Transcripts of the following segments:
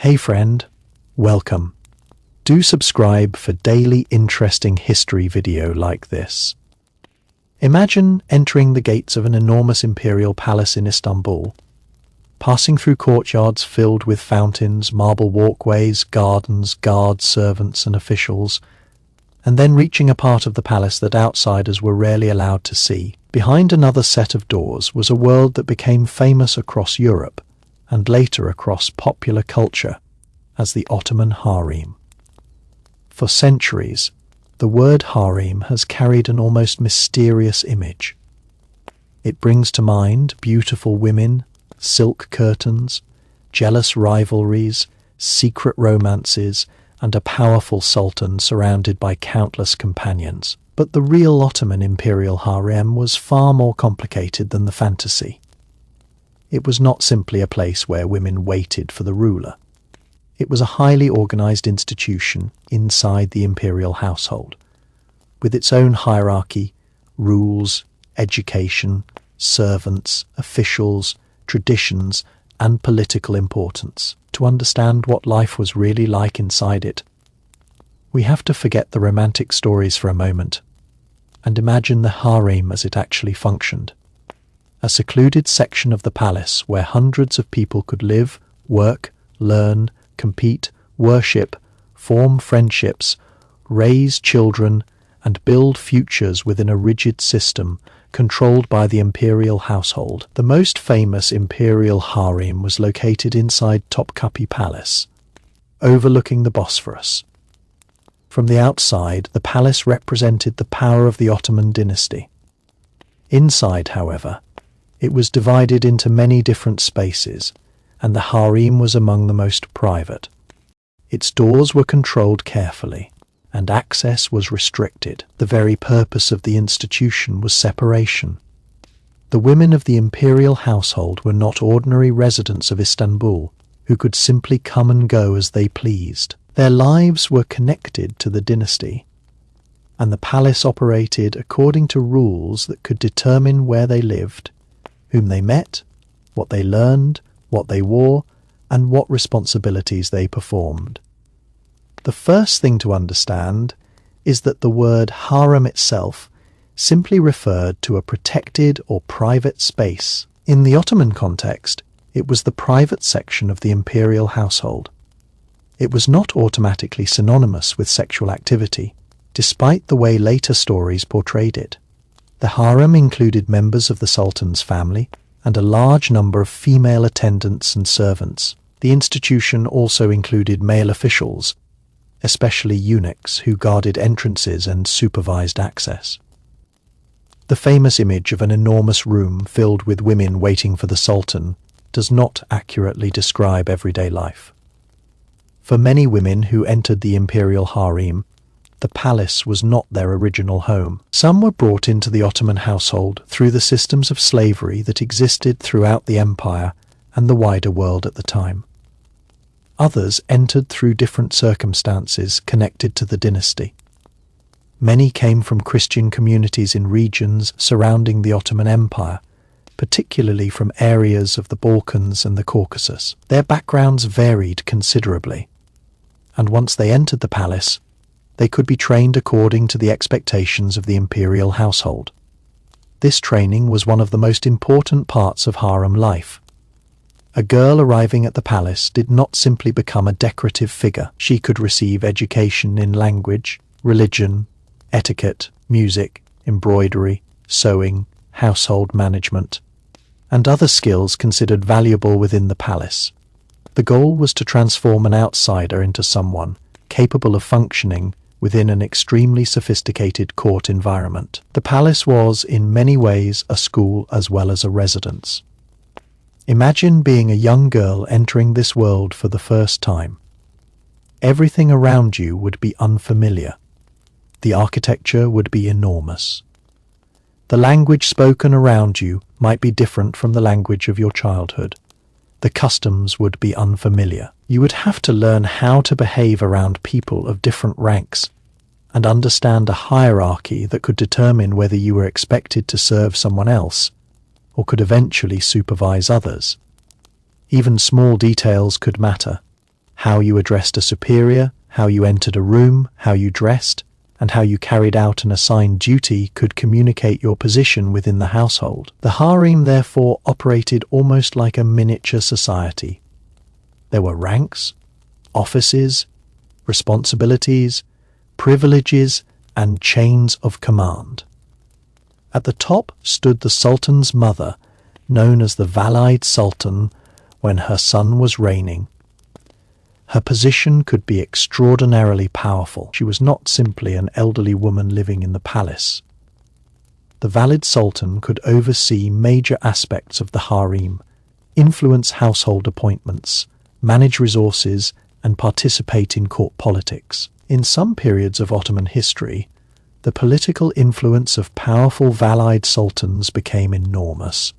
Hey friend, welcome. Do subscribe for daily interesting history video like this. Imagine entering the gates of an enormous imperial palace in Istanbul, passing through courtyards filled with fountains, marble walkways, gardens, guards, servants and officials, and then reaching a part of the palace that outsiders were rarely allowed to see. Behind another set of doors was a world that became famous across Europe and later across popular culture as the Ottoman Harem. For centuries, the word harem has carried an almost mysterious image. It brings to mind beautiful women, silk curtains, jealous rivalries, secret romances, and a powerful sultan surrounded by countless companions. But the real Ottoman imperial harem was far more complicated than the fantasy. It was not simply a place where women waited for the ruler. It was a highly organized institution inside the imperial household, with its own hierarchy, rules, education, servants, officials, traditions, and political importance. To understand what life was really like inside it, we have to forget the romantic stories for a moment and imagine the harem as it actually functioned. A secluded section of the palace where hundreds of people could live, work, learn, compete, worship, form friendships, raise children, and build futures within a rigid system controlled by the imperial household. The most famous imperial harem was located inside Topkapi Palace, overlooking the Bosphorus. From the outside, the palace represented the power of the Ottoman dynasty. Inside, however, it was divided into many different spaces, and the harem was among the most private. Its doors were controlled carefully, and access was restricted. The very purpose of the institution was separation. The women of the imperial household were not ordinary residents of Istanbul, who could simply come and go as they pleased. Their lives were connected to the dynasty, and the palace operated according to rules that could determine where they lived, whom they met, what they learned, what they wore, and what responsibilities they performed. The first thing to understand is that the word harem itself simply referred to a protected or private space. In the Ottoman context, it was the private section of the imperial household. It was not automatically synonymous with sexual activity, despite the way later stories portrayed it. The harem included members of the sultan's family and a large number of female attendants and servants. The institution also included male officials, especially eunuchs who guarded entrances and supervised access. The famous image of an enormous room filled with women waiting for the sultan does not accurately describe everyday life. For many women who entered the imperial harem, the palace was not their original home. Some were brought into the Ottoman household through the systems of slavery that existed throughout the empire and the wider world at the time. Others entered through different circumstances connected to the dynasty. Many came from Christian communities in regions surrounding the Ottoman Empire, particularly from areas of the Balkans and the Caucasus. Their backgrounds varied considerably, and once they entered the palace, they could be trained according to the expectations of the imperial household. This training was one of the most important parts of harem life. A girl arriving at the palace did not simply become a decorative figure. She could receive education in language, religion, etiquette, music, embroidery, sewing, household management, and other skills considered valuable within the palace. The goal was to transform an outsider into someone capable of functioning within an extremely sophisticated court environment. The palace was, in many ways, a school as well as a residence. Imagine being a young girl entering this world for the first time. Everything around you would be unfamiliar. The architecture would be enormous. The language spoken around you might be different from the language of your childhood. The customs would be unfamiliar. You would have to learn how to behave around people of different ranks and understand a hierarchy that could determine whether you were expected to serve someone else or could eventually supervise others. Even small details could matter. How you addressed a superior, how you entered a room, how you dressed, and how you carried out an assigned duty could communicate your position within the household. The harem therefore operated almost like a miniature society. There were ranks, offices, responsibilities, privileges, and chains of command. At the top stood the Sultan's mother, known as the Valide Sultan, when her son was reigning. Her position could be extraordinarily powerful. She was not simply an elderly woman living in the palace. The Valide Sultan could oversee major aspects of the harem, influence household appointments, manage resources, and participate in court politics. In some periods of Ottoman history, the political influence of powerful Valide sultans became enormous.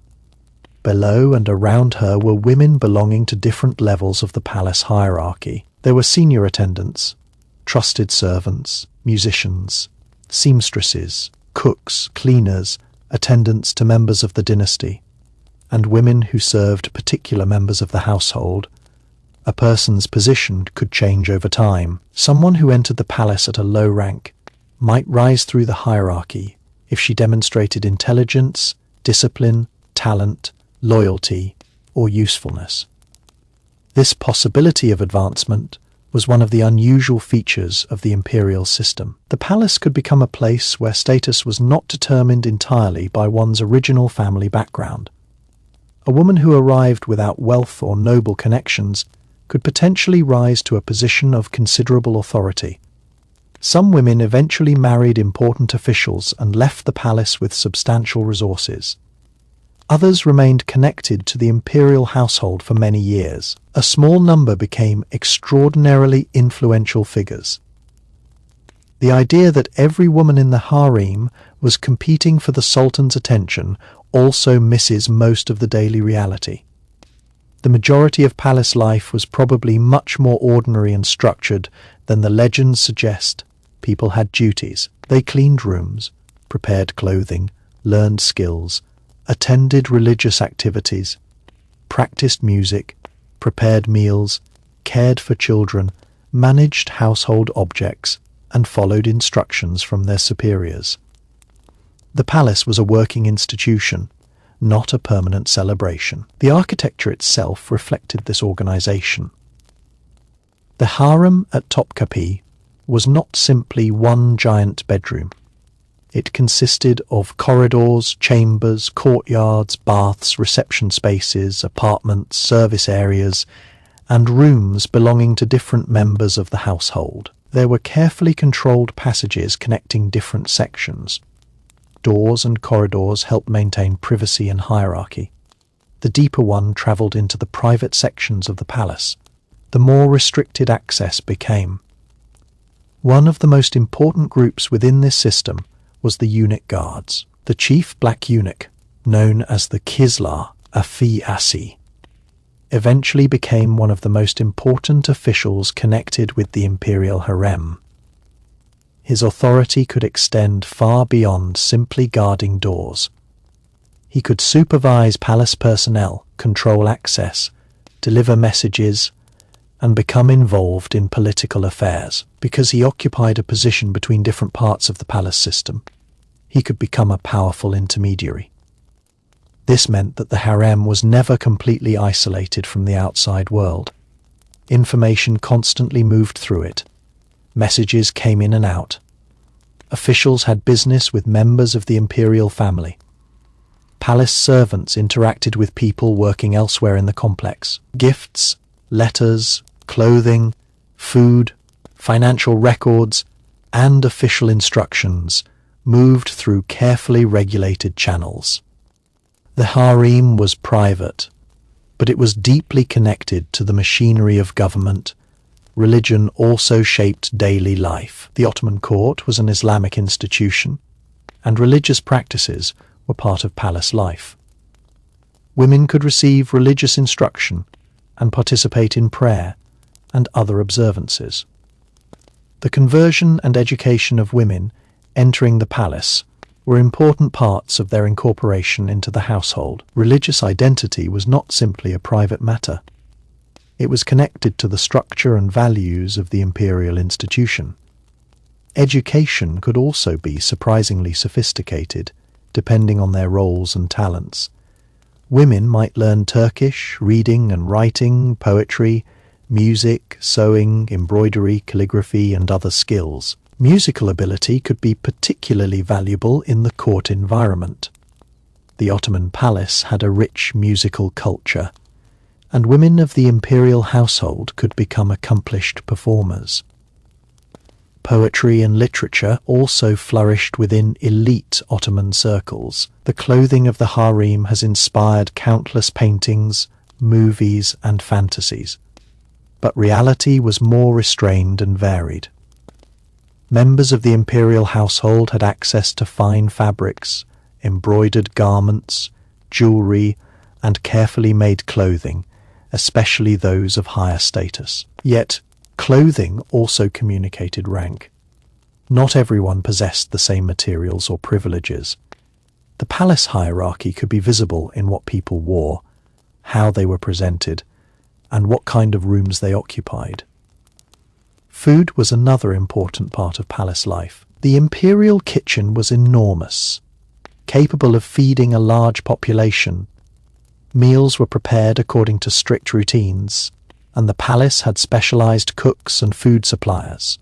Below and around her were women belonging to different levels of the palace hierarchy. There were senior attendants, trusted servants, musicians, seamstresses, cooks, cleaners, attendants to members of the dynasty, and women who served particular members of the household. A person's position could change over time. Someone who entered the palace at a low rank might rise through the hierarchy if she demonstrated intelligence, discipline, talent, loyalty, or usefulness. This possibility of advancement was one of the unusual features of the imperial system. The palace could become a place where status was not determined entirely by one's original family background. A woman who arrived without wealth or noble connections could potentially rise to a position of considerable authority. Some women eventually married important officials and left the palace with substantial resources. Others remained connected to the imperial household for many years. A small number became extraordinarily influential figures. The idea that every woman in the harem was competing for the sultan's attention also misses most of the daily reality. The majority of palace life was probably much more ordinary and structured than the legends suggest. People had duties. They cleaned rooms, prepared clothing, learned skills, attended religious activities, practiced music, prepared meals, cared for children, managed household objects, and followed instructions from their superiors. The palace was a working institution, not a permanent celebration. The architecture itself reflected this organization. The harem at Topkapi was not simply one giant bedroom. It consisted of corridors, chambers, courtyards, baths, reception spaces, apartments, service areas, and rooms belonging to different members of the household. There were carefully controlled passages connecting different sections. Doors and corridors helped maintain privacy and hierarchy. The deeper one travelled into the private sections of the palace. The more restricted access became. One of the most important groups within this system was the eunuch guards. The chief black eunuch, known as the Kislar Afi-Asi, eventually became one of the most important officials connected with the imperial harem. His authority could extend far beyond simply guarding doors. He could supervise palace personnel, control access, deliver messages, and become involved in political affairs. Because he occupied a position between different parts of the palace system, he could become a powerful intermediary. This meant that the harem was never completely isolated from the outside world. Information constantly moved through it. Messages came in and out. Officials had business with members of the imperial family. Palace servants interacted with people working elsewhere in the complex. Gifts, letters, clothing, food, financial records, and official instructions moved through carefully regulated channels. The harem was private, but it was deeply connected to the machinery of government. Religion also shaped daily life. The Ottoman court was an Islamic institution, and religious practices were part of palace life. Women could receive religious instruction and participate in prayer and other observances. The conversion and education of women entering the palace were important parts of their incorporation into the household. Religious identity was not simply a private matter. It was connected to the structure and values of the imperial institution. Education could also be surprisingly sophisticated, depending on their roles and talents. Women might learn Turkish, reading and writing, poetry, music, sewing, embroidery, calligraphy, and other skills. Musical ability could be particularly valuable in the court environment. The Ottoman palace had a rich musical culture, and women of the imperial household could become accomplished performers. Poetry and literature also flourished within elite Ottoman circles. The clothing of the harem has inspired countless paintings, movies, and fantasies. But reality was more restrained and varied. Members of the imperial household had access to fine fabrics, embroidered garments, jewelry, and carefully made clothing, especially those of higher status. Yet, clothing also communicated rank. Not everyone possessed the same materials or privileges. The palace hierarchy could be visible in what people wore, how they were presented, and what kind of rooms they occupied. Food was another important part of palace life. The imperial kitchen was enormous, capable of feeding a large population. Meals were prepared according to strict routines, and the palace had specialized cooks and food suppliers.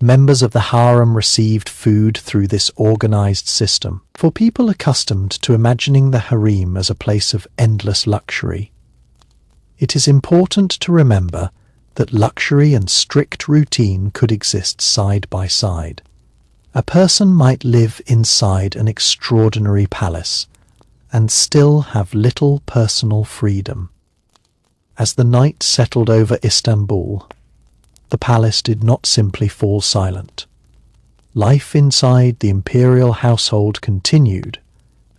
Members of the harem received food through this organized system. For people accustomed to imagining the harem as a place of endless luxury, it is important to remember that luxury and strict routine could exist side by side. A person might live inside an extraordinary palace and still have little personal freedom. As the night settled over Istanbul, the palace did not simply fall silent. Life inside the imperial household continued,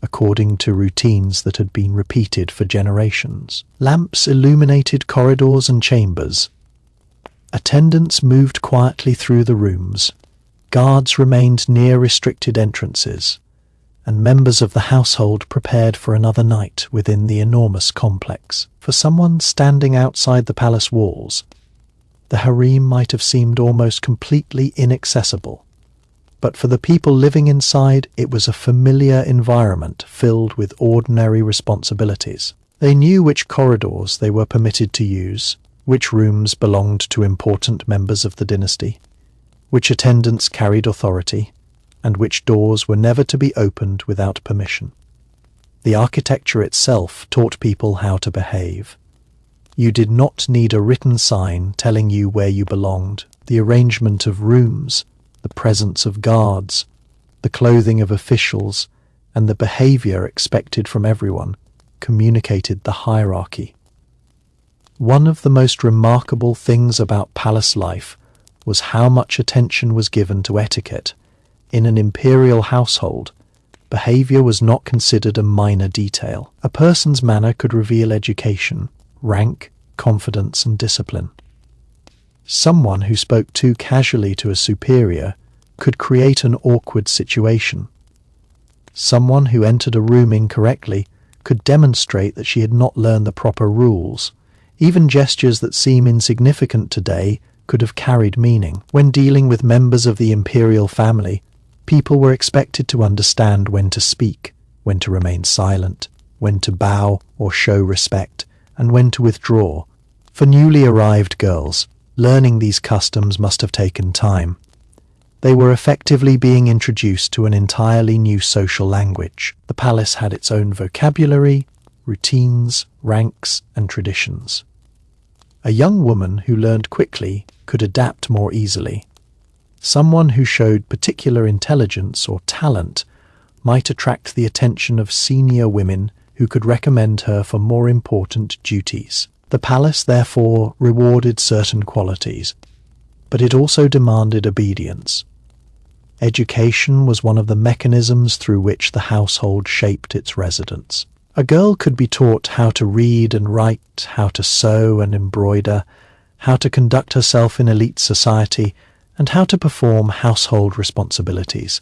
according to routines that had been repeated for generations. Lamps illuminated corridors and chambers. Attendants moved quietly through the rooms. Guards remained near restricted entrances, and members of the household prepared for another night within the enormous complex. For someone standing outside the palace walls, the harem might have seemed almost completely inaccessible. But for the people living inside, it was a familiar environment filled with ordinary responsibilities. They knew which corridors they were permitted to use, which rooms belonged to important members of the dynasty, which attendants carried authority, and which doors were never to be opened without permission. The architecture itself taught people how to behave. You did not need a written sign telling you where you belonged. The arrangement of rooms, the presence of guards, the clothing of officials, and the behavior expected from everyone communicated the hierarchy. One of the most remarkable things about palace life was how much attention was given to etiquette. In an imperial household, behavior was not considered a minor detail. A person's manner could reveal education, rank, confidence, and discipline. Someone who spoke too casually to a superior could create an awkward situation. Someone who entered a room incorrectly could demonstrate that she had not learned the proper rules. Even gestures that seem insignificant today could have carried meaning. When dealing with members of the imperial family, people were expected to understand when to speak, when to remain silent, when to bow or show respect, and when to withdraw. For newly arrived girls, learning these customs must have taken time. They were effectively being introduced to an entirely new social language. The palace had its own vocabulary, routines, ranks, and traditions. A young woman who learned quickly could adapt more easily. Someone who showed particular intelligence or talent might attract the attention of senior women who could recommend her for more important duties. The palace, therefore, rewarded certain qualities, but it also demanded obedience. Education was one of the mechanisms through which the household shaped its residents. A girl could be taught how to read and write, how to sew and embroider, how to conduct herself in elite society, and how to perform household responsibilities.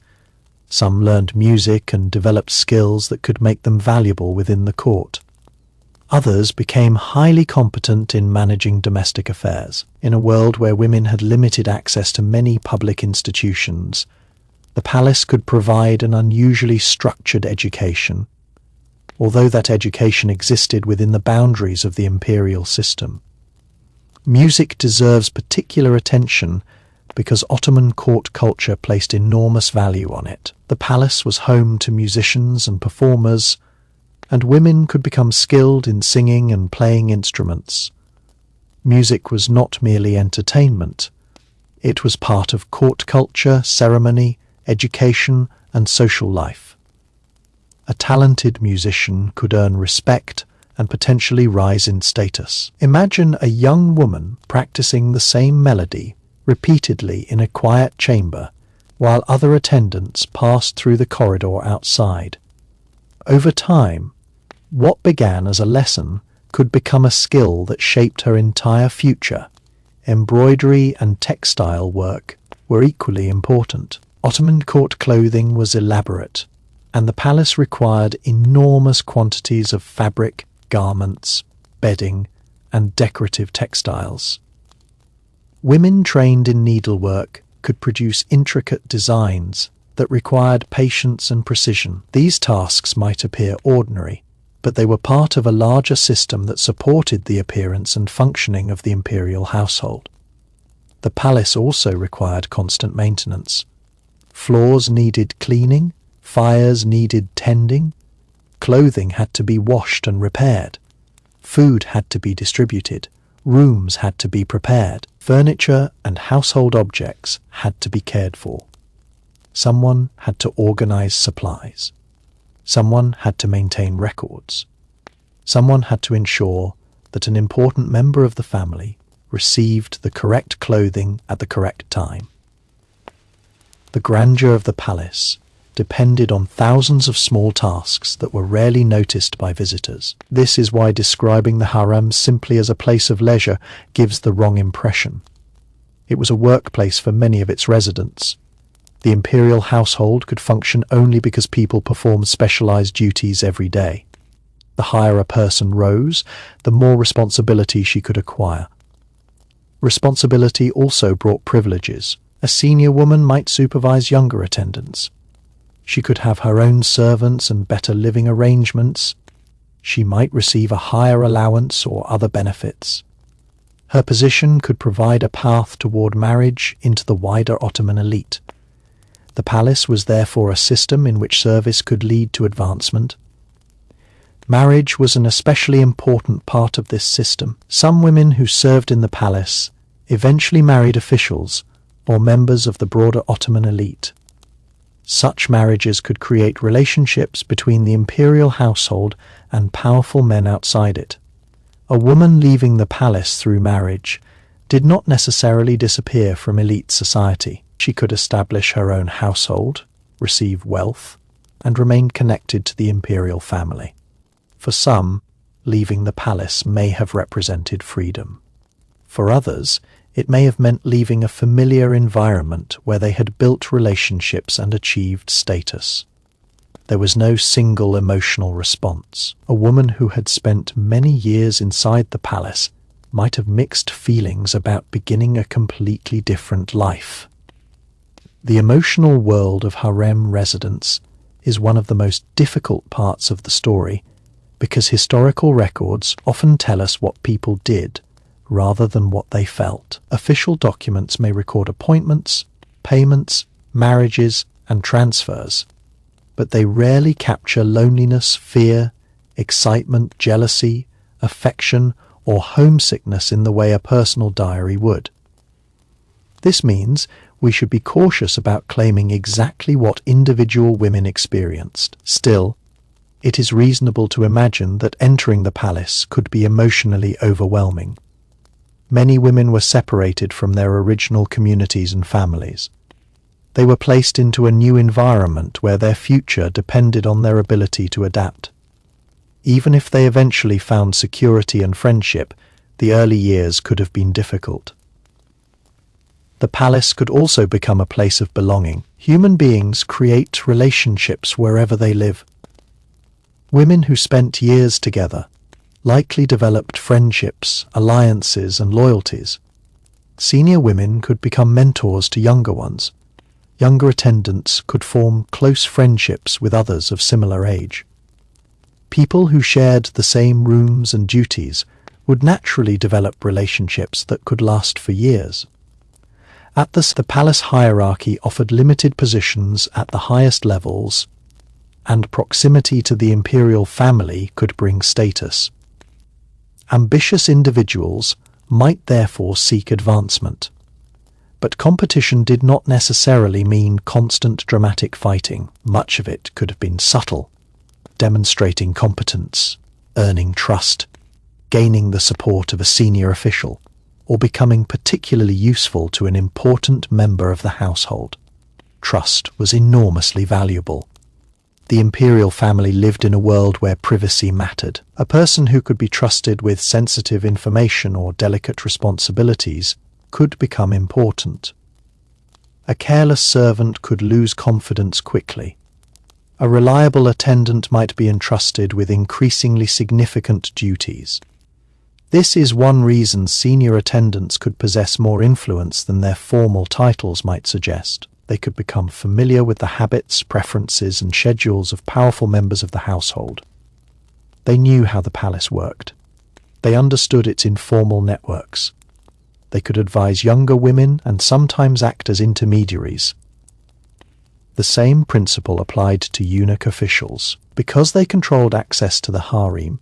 Some learned music and developed skills that could make them valuable within the court. Others became highly competent in managing domestic affairs. In a world where women had limited access to many public institutions, the palace could provide an unusually structured education, although that education existed within the boundaries of the imperial system. Music deserves particular attention because Ottoman court culture placed enormous value on it. The palace was home to musicians and performers, and women could become skilled in singing and playing instruments. Music was not merely entertainment. It was part of court culture, ceremony, education, and social life. A talented musician could earn respect and potentially rise in status. Imagine a young woman practicing the same melody repeatedly in a quiet chamber while other attendants passed through the corridor outside. Over time, what began as a lesson could become a skill that shaped her entire future. Embroidery and textile work were equally important. Ottoman court clothing was elaborate, and the palace required enormous quantities of fabric, garments, bedding, and decorative textiles. Women trained in needlework could produce intricate designs that required patience and precision. These tasks might appear ordinary, but they were part of a larger system that supported the appearance and functioning of the imperial household. The palace also required constant maintenance. Floors needed cleaning, fires needed tending, clothing had to be washed and repaired, food had to be distributed, rooms had to be prepared, furniture and household objects had to be cared for. Someone had to organize supplies. Someone had to maintain records. Someone had to ensure that an important member of the family received the correct clothing at the correct time. The grandeur of the palace depended on thousands of small tasks that were rarely noticed by visitors. This is why describing the harem simply as a place of leisure gives the wrong impression. It was a workplace for many of its residents. The imperial household could function only because people performed specialized duties every day. The higher a person rose, the more responsibility she could acquire. Responsibility also brought privileges. A senior woman might supervise younger attendants. She could have her own servants and better living arrangements. She might receive a higher allowance or other benefits. Her position could provide a path toward marriage into the wider Ottoman elite. The palace was therefore a system in which service could lead to advancement. Marriage was an especially important part of this system. Some women who served in the palace eventually married officials or members of the broader Ottoman elite. Such marriages could create relationships between the imperial household and powerful men outside it. A woman leaving the palace through marriage did not necessarily disappear from elite society. She could establish her own household, receive wealth, and remain connected to the imperial family. For some, leaving the palace may have represented freedom. For others, it may have meant leaving a familiar environment where they had built relationships and achieved status. There was no single emotional response. A woman who had spent many years inside the palace might have mixed feelings about beginning a completely different life. The emotional world of harem residence is one of the most difficult parts of the story because historical records often tell us what people did rather than what they felt. Official documents may record appointments, payments, marriages, and transfers, but they rarely capture loneliness, fear, excitement, jealousy, affection, or homesickness in the way a personal diary would. This means we should be cautious about claiming exactly what individual women experienced. Still, it is reasonable to imagine that entering the palace could be emotionally overwhelming. Many women were separated from their original communities and families. They were placed into a new environment where their future depended on their ability to adapt. Even if they eventually found security and friendship, the early years could have been difficult. The palace could also become a place of belonging. Human beings create relationships wherever they live. Women who spent years together likely developed friendships, alliances, and loyalties. Senior women could become mentors to younger ones. Younger attendants could form close friendships with others of similar age. People who shared the same rooms and duties would naturally develop relationships that could last for years. At the palace hierarchy offered limited positions at the highest levels, and proximity to the imperial family could bring status. Ambitious individuals might therefore seek advancement. But competition did not necessarily mean constant dramatic fighting. Much of it could have been subtle, demonstrating competence, earning trust, gaining the support of a senior official, or becoming particularly useful to an important member of the household. Trust was enormously valuable. The imperial family lived in a world where privacy mattered. A person who could be trusted with sensitive information or delicate responsibilities could become important. A careless servant could lose confidence quickly. A reliable attendant might be entrusted with increasingly significant duties. This is one reason senior attendants could possess more influence than their formal titles might suggest. They could become familiar with the habits, preferences, and schedules of powerful members of the household. They knew how the palace worked. They understood its informal networks. They could advise younger women and sometimes act as intermediaries. The same principle applied to eunuch officials. Because they controlled access to the harem,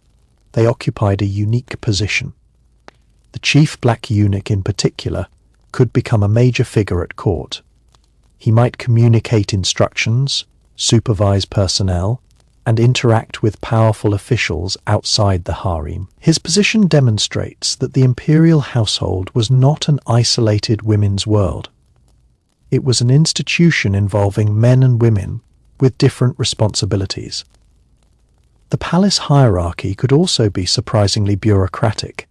they occupied a unique position. The chief black eunuch in particular could become a major figure at court. He might communicate instructions, supervise personnel, and interact with powerful officials outside the harem. His position demonstrates that the imperial household was not an isolated women's world. It was an institution involving men and women with different responsibilities. The palace hierarchy could also be surprisingly bureaucratic.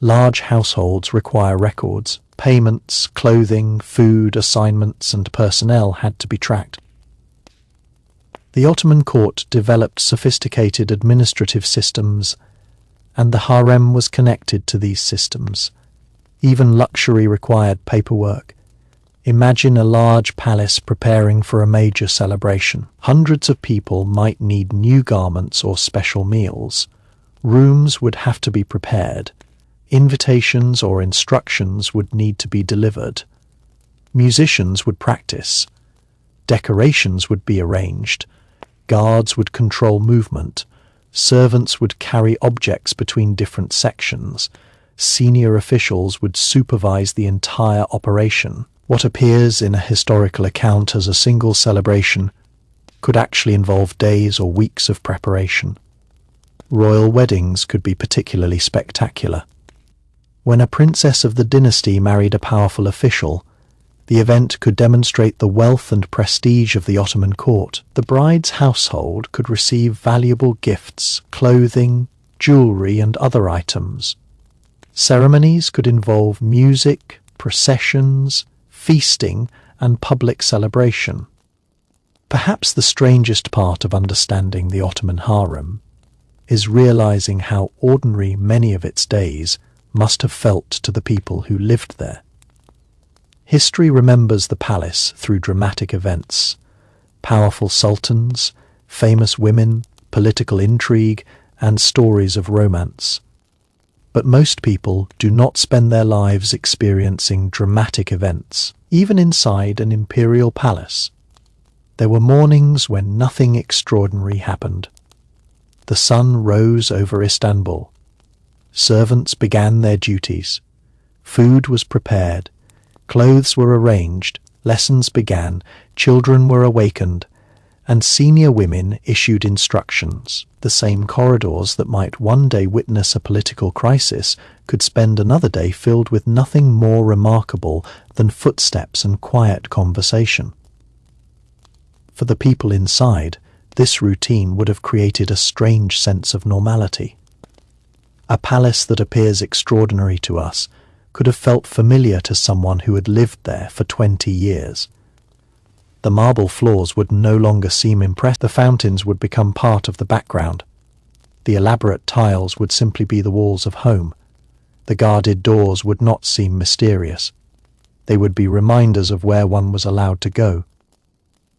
Large households require records. Payments, clothing, food, assignments, and personnel had to be tracked. The Ottoman court developed sophisticated administrative systems, and the harem was connected to these systems. Even luxury required paperwork. Imagine a large palace preparing for a major celebration. Hundreds of people might need new garments or special meals. Rooms would have to be prepared. Invitations or instructions would need to be delivered. Musicians would practice. Decorations would be arranged. Guards would control movement. Servants would carry objects between different sections. Senior officials would supervise the entire operation. What appears in a historical account as a single celebration could actually involve days or weeks of preparation. Royal weddings could be particularly spectacular. When a princess of the dynasty married a powerful official, the event could demonstrate the wealth and prestige of the Ottoman court. The bride's household could receive valuable gifts, clothing, jewelry, and other items. Ceremonies could involve music, processions, feasting, and public celebration. Perhaps the strangest part of understanding the Ottoman harem is realizing how ordinary many of its days must have felt to the people who lived there. History remembers the palace through dramatic events, powerful sultans, famous women, political intrigue, and stories of romance. But most people do not spend their lives experiencing dramatic events, even inside an imperial palace. There were mornings when nothing extraordinary happened. The sun rose over Istanbul. Servants began their duties. Food was prepared. Clothes were arranged. Lessons began. Children were awakened. And senior women issued instructions. The same corridors that might one day witness a political crisis could spend another day filled with nothing more remarkable than footsteps and quiet conversation. For the people inside, this routine would have created a strange sense of normality. A palace that appears extraordinary to us could have felt familiar to someone who had lived there for 20 years. The marble floors would no longer seem impressive. The fountains would become part of the background. The elaborate tiles would simply be the walls of home. The guarded doors would not seem mysterious. They would be reminders of where one was allowed to go.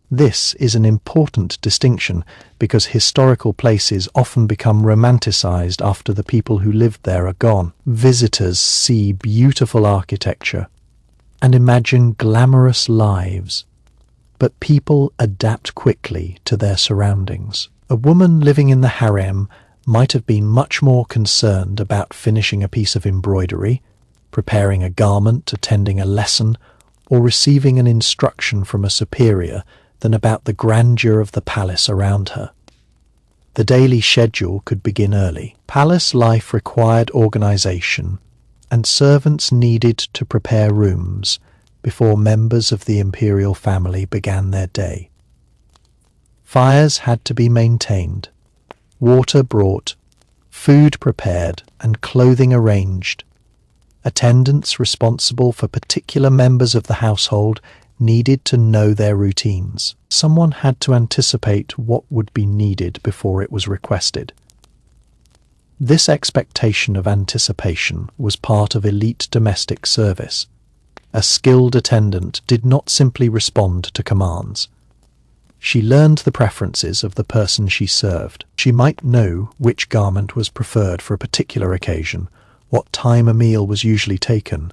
This is an important distinction because historical places often become romanticized after the people who lived there are gone. Visitors see beautiful architecture and imagine glamorous lives, but people adapt quickly to their surroundings. A woman living in the harem might have been much more concerned about finishing a piece of embroidery, preparing a garment, attending a lesson, or receiving an instruction from a superior than about the grandeur of the palace around her. The daily schedule could begin early. Palace life required organization, and servants needed to prepare rooms before members of the imperial family began their day. Fires had to be maintained, water brought, food prepared, and clothing arranged. Attendants responsible for particular members of the household needed to know their routines. Someone had to anticipate what would be needed before it was requested. This expectation of anticipation was part of elite domestic service. A skilled attendant did not simply respond to commands. She learned the preferences of the person she served. She might know which garment was preferred for a particular occasion, what time a meal was usually taken,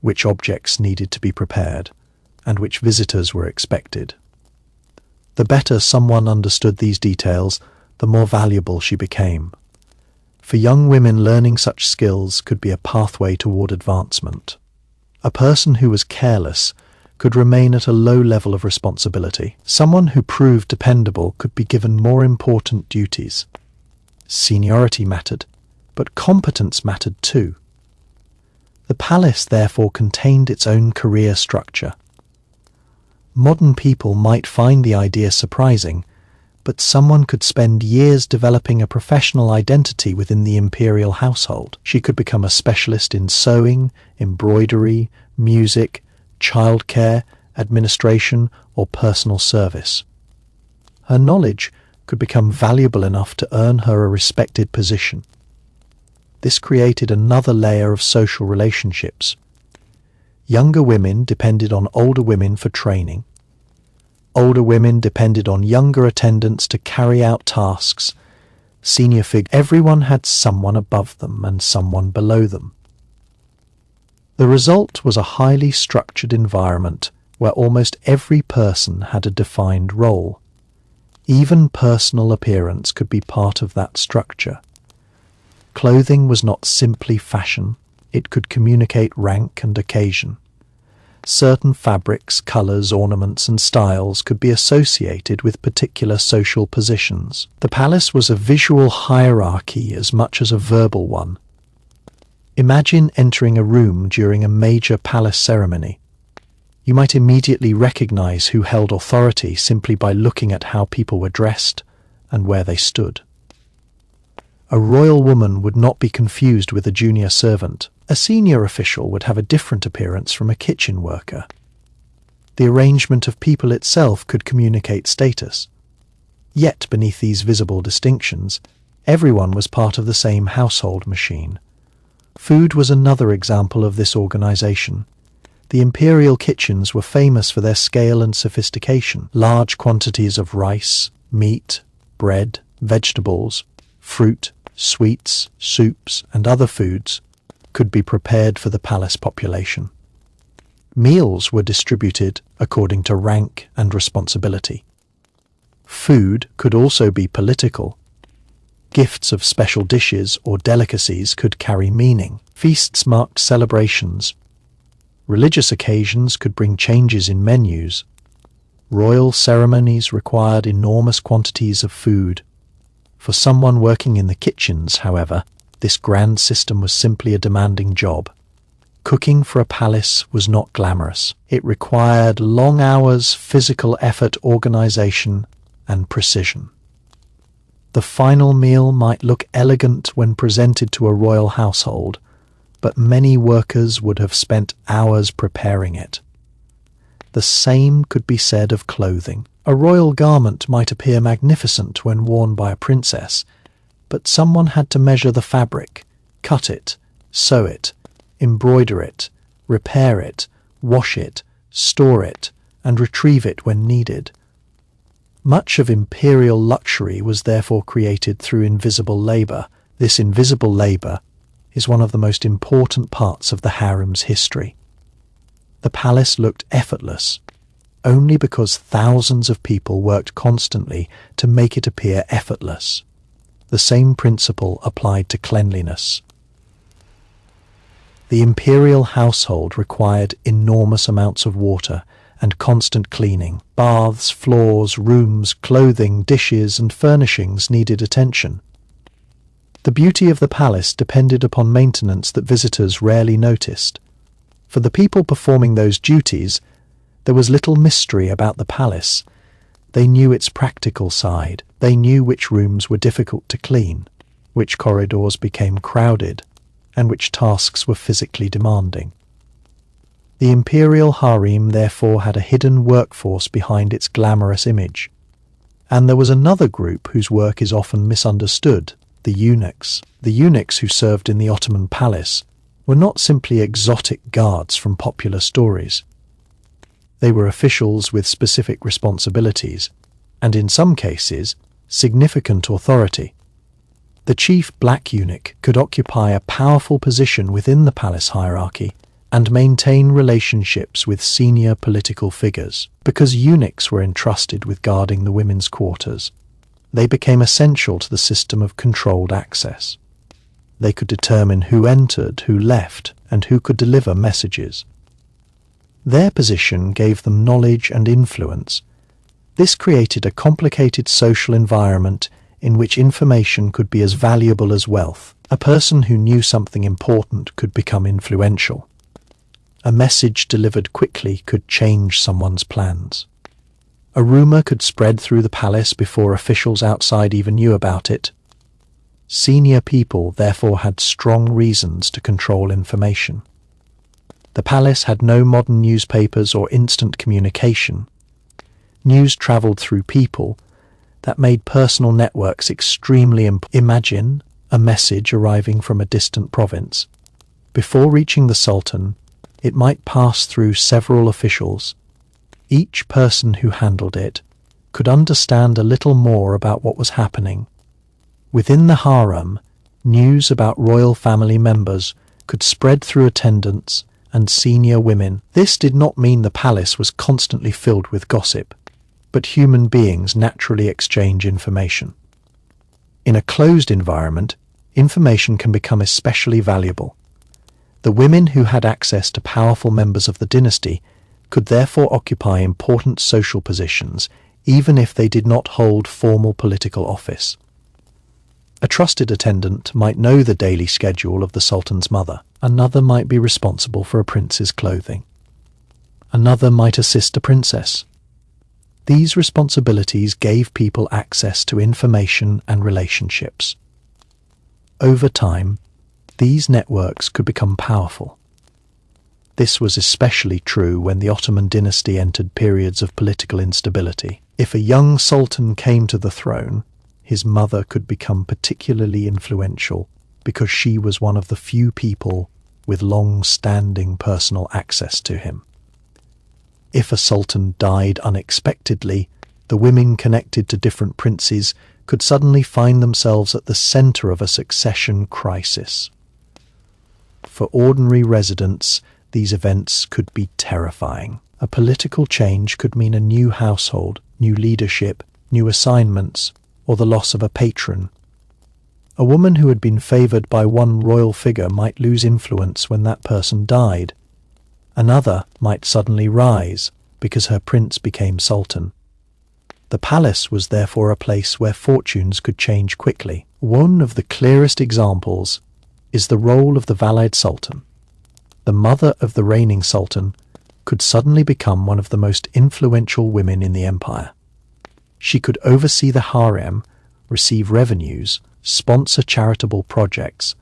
which objects needed to be prepared, and which visitors were expected. The better someone understood these details, the more valuable she became. For young women, learning such skills could be a pathway toward advancement. A person who was careless could remain at a low level of responsibility. Someone who proved dependable could be given more important duties. Seniority mattered, but competence mattered too. The palace therefore contained its own career structure. Modern people might find the idea surprising, but someone could spend years developing a professional identity within the imperial household. She could become a specialist in sewing, embroidery, music, childcare, administration, or personal service. Her knowledge could become valuable enough to earn her a respected position. This created another layer of social relationships. Younger women depended on older women for training. Older women depended on younger attendants to carry out tasks. Senior figures, everyone had someone above them and someone below them. The result was a highly structured environment where almost every person had a defined role. Even personal appearance could be part of that structure. Clothing was not simply fashion, it could communicate rank and occasion. Certain fabrics, colours, ornaments and styles could be associated with particular social positions. The palace was a visual hierarchy as much as a verbal one. Imagine entering a room during a major palace ceremony. You might immediately recognize who held authority simply by looking at how people were dressed and where they stood. A royal woman would not be confused with a junior servant. A senior official would have a different appearance from a kitchen worker. The arrangement of people itself could communicate status. Yet beneath these visible distinctions, everyone was part of the same household machine. Food was another example of this organization. The imperial kitchens were famous for their scale and sophistication. Large quantities of rice, meat, bread, vegetables, fruit, sweets, soups, and other foods could be prepared for the palace population. Meals were distributed according to rank and responsibility. Food could also be political. Gifts of special dishes or delicacies could carry meaning. Feasts marked celebrations. Religious occasions could bring changes in menus. Royal ceremonies required enormous quantities of food. For someone working in the kitchens, however, this grand system was simply a demanding job. Cooking for a palace was not glamorous. It required long hours, physical effort, organization, and precision. The final meal might look elegant when presented to a royal household, but many workers would have spent hours preparing it. The same could be said of clothing. A royal garment might appear magnificent when worn by a princess, but someone had to measure the fabric, cut it, sew it, embroider it, repair it, wash it, store it, and retrieve it when needed. Much of imperial luxury was therefore created through invisible labor. This invisible labor is one of the most important parts of the harem's history. The palace looked effortless, only because thousands of people worked constantly to make it appear effortless. The same principle applied to cleanliness. The imperial household required enormous amounts of water and constant cleaning. Baths, floors, rooms, clothing, dishes, and furnishings needed attention. The beauty of the palace depended upon maintenance that visitors rarely noticed. For the people performing those duties, there was little mystery about the palace. They knew its practical side. They knew which rooms were difficult to clean, which corridors became crowded, and which tasks were physically demanding. The imperial harem therefore had a hidden workforce behind its glamorous image. And there was another group whose work is often misunderstood, the eunuchs. The eunuchs who served in the Ottoman palace were not simply exotic guards from popular stories. They were officials with specific responsibilities, and in some cases, significant authority. The chief black eunuch could occupy a powerful position within the palace hierarchy and maintain relationships with senior political figures. Because eunuchs were entrusted with guarding the women's quarters, they became essential to the system of controlled access. They could determine who entered, who left, and who could deliver messages. Their position gave them knowledge and influence. This created a complicated social environment in which information could be as valuable as wealth. A person who knew something important could become influential. A message delivered quickly could change someone's plans. A rumor could spread through the palace before officials outside even knew about it. Senior people therefore had strong reasons to control information. The palace had no modern newspapers or instant communication. News traveled through people. That made personal networks extremely important. Imagine a message arriving from a distant province. Before reaching the Sultan, it might pass through several officials. Each person who handled it could understand a little more about what was happening. Within the harem, news about royal family members could spread through attendants and senior women. This did not mean the palace was constantly filled with gossip, but human beings naturally exchange information. In a closed environment, information can become especially valuable. The women who had access to powerful members of the dynasty could therefore occupy important social positions, even if they did not hold formal political office. A trusted attendant might know the daily schedule of the Sultan's mother. Another might be responsible for a prince's clothing. Another might assist a princess. These responsibilities gave people access to information and relationships. Over time, these networks could become powerful. This was especially true when the Ottoman dynasty entered periods of political instability. If a young sultan came to the throne, his mother could become particularly influential because she was one of the few people with long-standing personal access to him. If a sultan died unexpectedly, the women connected to different princes could suddenly find themselves at the center of a succession crisis. For ordinary residents, these events could be terrifying. A political change could mean a new household, new leadership, new assignments, or the loss of a patron. A woman who had been favored by one royal figure might lose influence when that person died. Another might suddenly rise because her prince became sultan. The palace was therefore a place where fortunes could change quickly. One of the clearest examples is the role of the Valide Sultan. The mother of the reigning sultan could suddenly become one of the most influential women in the empire. She could oversee the harem, receive revenues, sponsor charitable projects,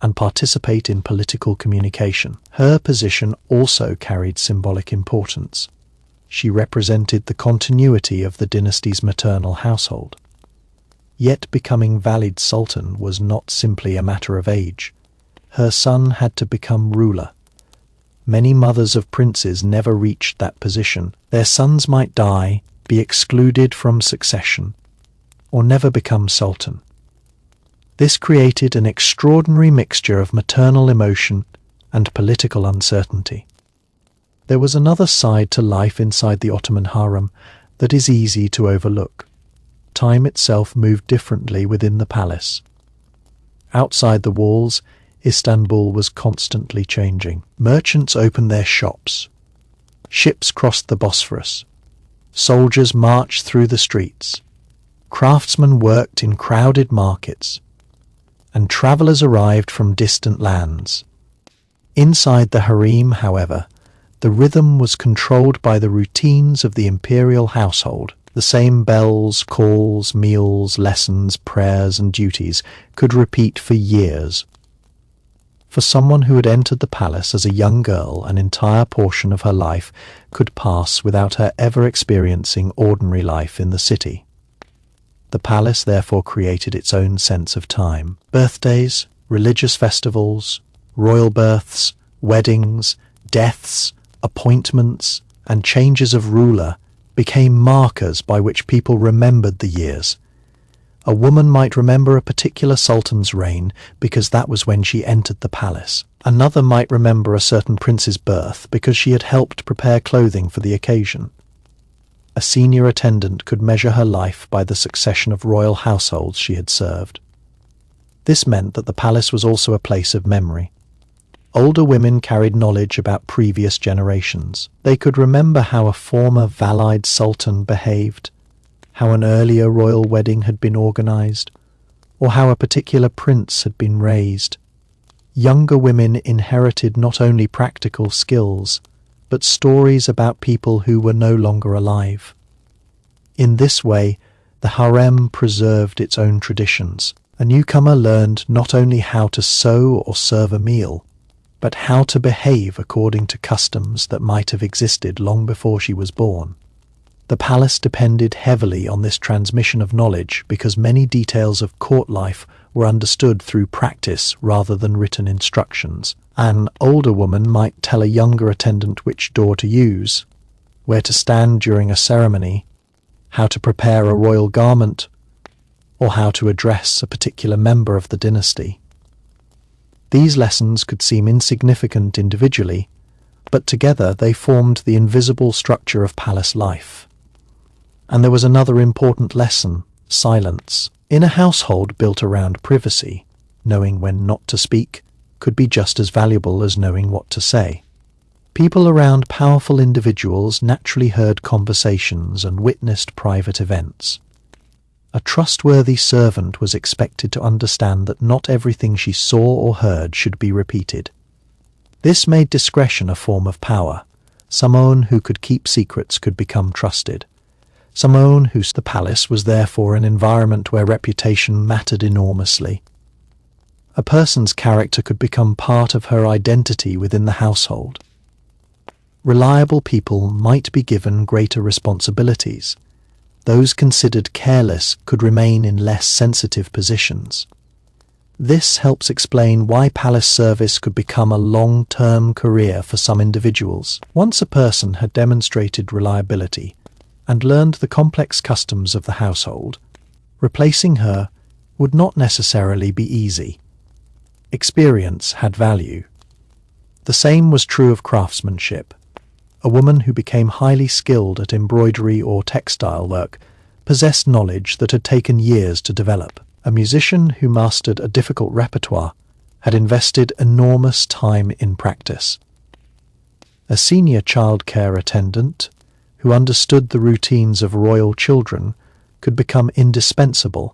and participate in political communication. Her position also carried symbolic importance. She represented the continuity of the dynasty's maternal household. Yet becoming Valide Sultan was not simply a matter of age. Her son had to become ruler. Many mothers of princes never reached that position. Their sons might die, be excluded from succession, or never become sultan. This created an extraordinary mixture of maternal emotion and political uncertainty. There was another side to life inside the Ottoman Harem that is easy to overlook. Time itself moved differently within the palace. Outside the walls, Istanbul was constantly changing. Merchants opened their shops. Ships crossed the Bosphorus. Soldiers marched through the streets. Craftsmen worked in crowded markets. And travelers arrived from distant lands. Inside the harem, however, the rhythm was controlled by the routines of the imperial household. The same bells, calls, meals, lessons, prayers, and duties could repeat for years. For someone who had entered the palace as a young girl, an entire portion of her life could pass without her ever experiencing ordinary life in the city. The palace therefore created its own sense of time. Birthdays, religious festivals, royal births, weddings, deaths, appointments, and changes of ruler became markers by which people remembered the years. A woman might remember a particular sultan's reign because that was when she entered the palace. Another might remember a certain prince's birth because she had helped prepare clothing for the occasion. A senior attendant could measure her life by the succession of royal households she had served. This meant that the palace was also a place of memory. Older women carried knowledge about previous generations. They could remember how a former Valide Sultan behaved, how an earlier royal wedding had been organized, or how a particular prince had been raised. Younger women inherited not only practical skills, but stories about people who were no longer alive. In this way, the harem preserved its own traditions. A newcomer learned not only how to sew or serve a meal, but how to behave according to customs that might have existed long before she was born. The palace depended heavily on this transmission of knowledge because many details of court life were understood through practice rather than written instructions. An older woman might tell a younger attendant which door to use, where to stand during a ceremony, how to prepare a royal garment, or how to address a particular member of the dynasty. These lessons could seem insignificant individually, but together they formed the invisible structure of palace life. And there was another important lesson: silence. In a household built around privacy, knowing when not to speak could be just as valuable as knowing what to say. People around powerful individuals naturally heard conversations and witnessed private events. A trustworthy servant was expected to understand that not everything she saw or heard should be repeated. This made discretion a form of power. Someone who could keep secrets could become trusted. Someone whose the palace was therefore an environment where reputation mattered enormously. A person's character could become part of her identity within the household. Reliable people might be given greater responsibilities. Those considered careless could remain in less sensitive positions. This helps explain why palace service could become a long-term career for some individuals. Once a person had demonstrated reliability and learned the complex customs of the household, replacing her would not necessarily be easy. Experience had value. The same was true of craftsmanship. A woman who became highly skilled at embroidery or textile work possessed knowledge that had taken years to develop. A musician who mastered a difficult repertoire had invested enormous time in practice. A senior childcare attendant who understood the routines of royal children could become indispensable.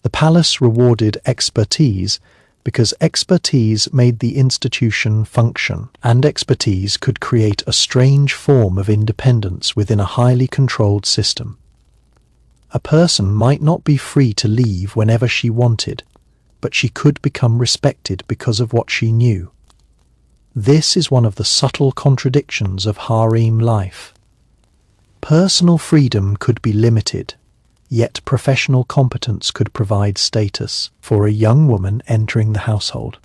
The palace rewarded expertise because expertise made the institution function, and expertise could create a strange form of independence within a highly controlled system. A person might not be free to leave whenever she wanted, but she could become respected because of what she knew. This is one of the subtle contradictions of harem life. Personal freedom could be limited, yet professional competence could provide status for a young woman entering the household.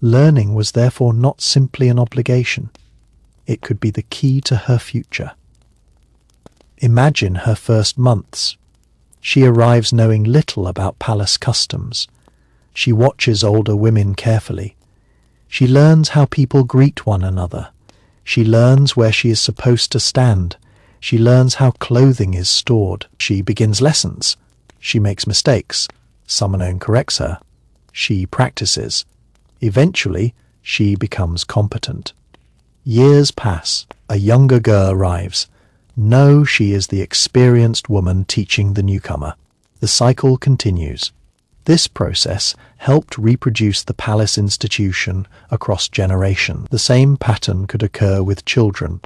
Learning was therefore not simply an obligation, it could be the key to her future. Imagine her first months. She arrives knowing little about palace customs. She watches older women carefully. She learns how people greet one another. She learns where she is supposed to stand. She learns how clothing is stored. She begins lessons. She makes mistakes. Someone corrects her. She practices. Eventually, she becomes competent. Years pass. A younger girl arrives. No, she is the experienced woman teaching the newcomer. The cycle continues. This process helped reproduce the palace institution across generations. The same pattern could occur with children.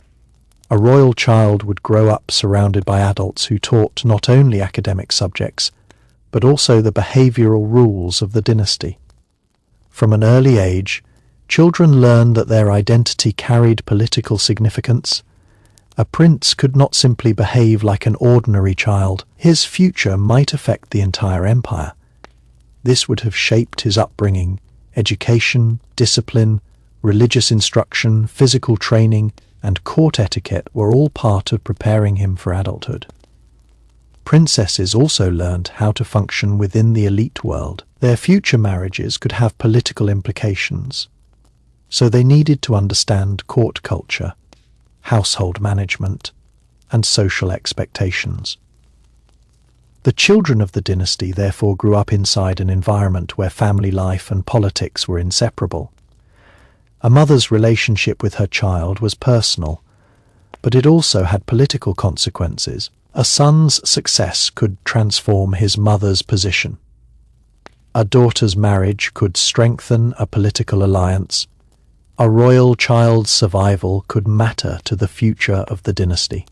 A royal child would grow up surrounded by adults who taught not only academic subjects, but also the behavioral rules of the dynasty. From an early age, children learned that their identity carried political significance. A prince could not simply behave like an ordinary child. His future might affect the entire empire. This would have shaped his upbringing, education, discipline, religious instruction, physical training, and court etiquette were all part of preparing him for adulthood. Princesses also learned how to function within the elite world. Their future marriages could have political implications, so they needed to understand court culture, household management, and social expectations. The children of the dynasty therefore grew up inside an environment where family life and politics were inseparable. A mother's relationship with her child was personal, but it also had political consequences. A son's success could transform his mother's position. A daughter's marriage could strengthen a political alliance. A royal child's survival could matter to the future of the dynasty.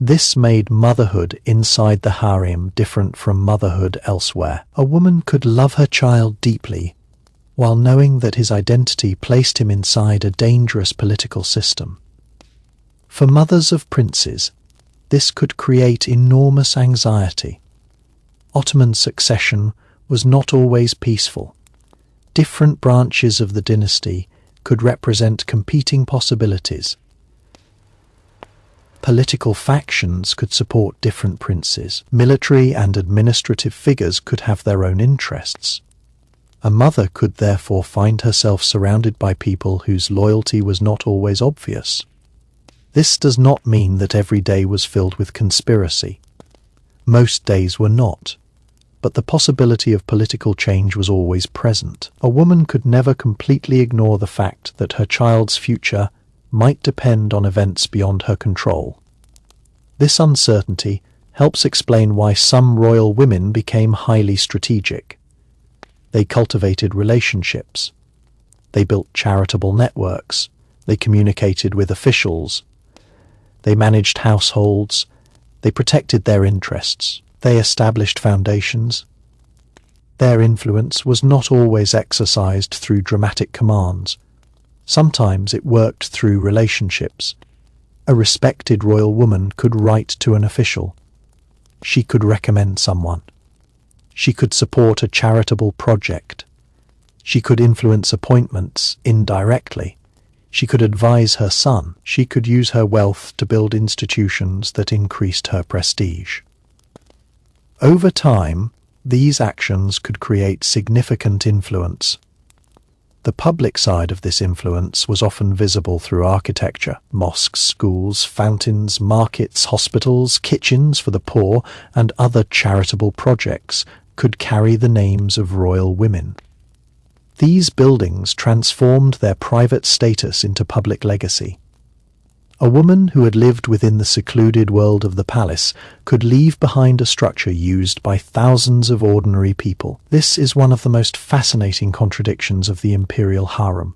This made motherhood inside the harem different from motherhood elsewhere. A woman could love her child deeply, while knowing that his identity placed him inside a dangerous political system. For mothers of princes, this could create enormous anxiety. Ottoman succession was not always peaceful. Different branches of the dynasty could represent competing possibilities. Political factions could support different princes. Military and administrative figures could have their own interests. A mother could therefore find herself surrounded by people whose loyalty was not always obvious. This does not mean that every day was filled with conspiracy. Most days were not, but the possibility of political change was always present. A woman could never completely ignore the fact that her child's future might depend on events beyond her control. This uncertainty helps explain why some royal women became highly strategic. They cultivated relationships. They built charitable networks. They communicated with officials. They managed households. They protected their interests. They established foundations. Their influence was not always exercised through dramatic commands. Sometimes it worked through relationships. A respected royal woman could write to an official. She could recommend someone. She could support a charitable project. She could influence appointments indirectly. She could advise her son. She could use her wealth to build institutions that increased her prestige. Over time, these actions could create significant influence. The public side of this influence was often visible through architecture. Mosques, schools, fountains, markets, hospitals, kitchens for the poor, and other charitable projects could carry the names of royal women. These buildings transformed their private status into public legacy. A woman who had lived within the secluded world of the palace could leave behind a structure used by thousands of ordinary people. This is one of the most fascinating contradictions of the imperial harem.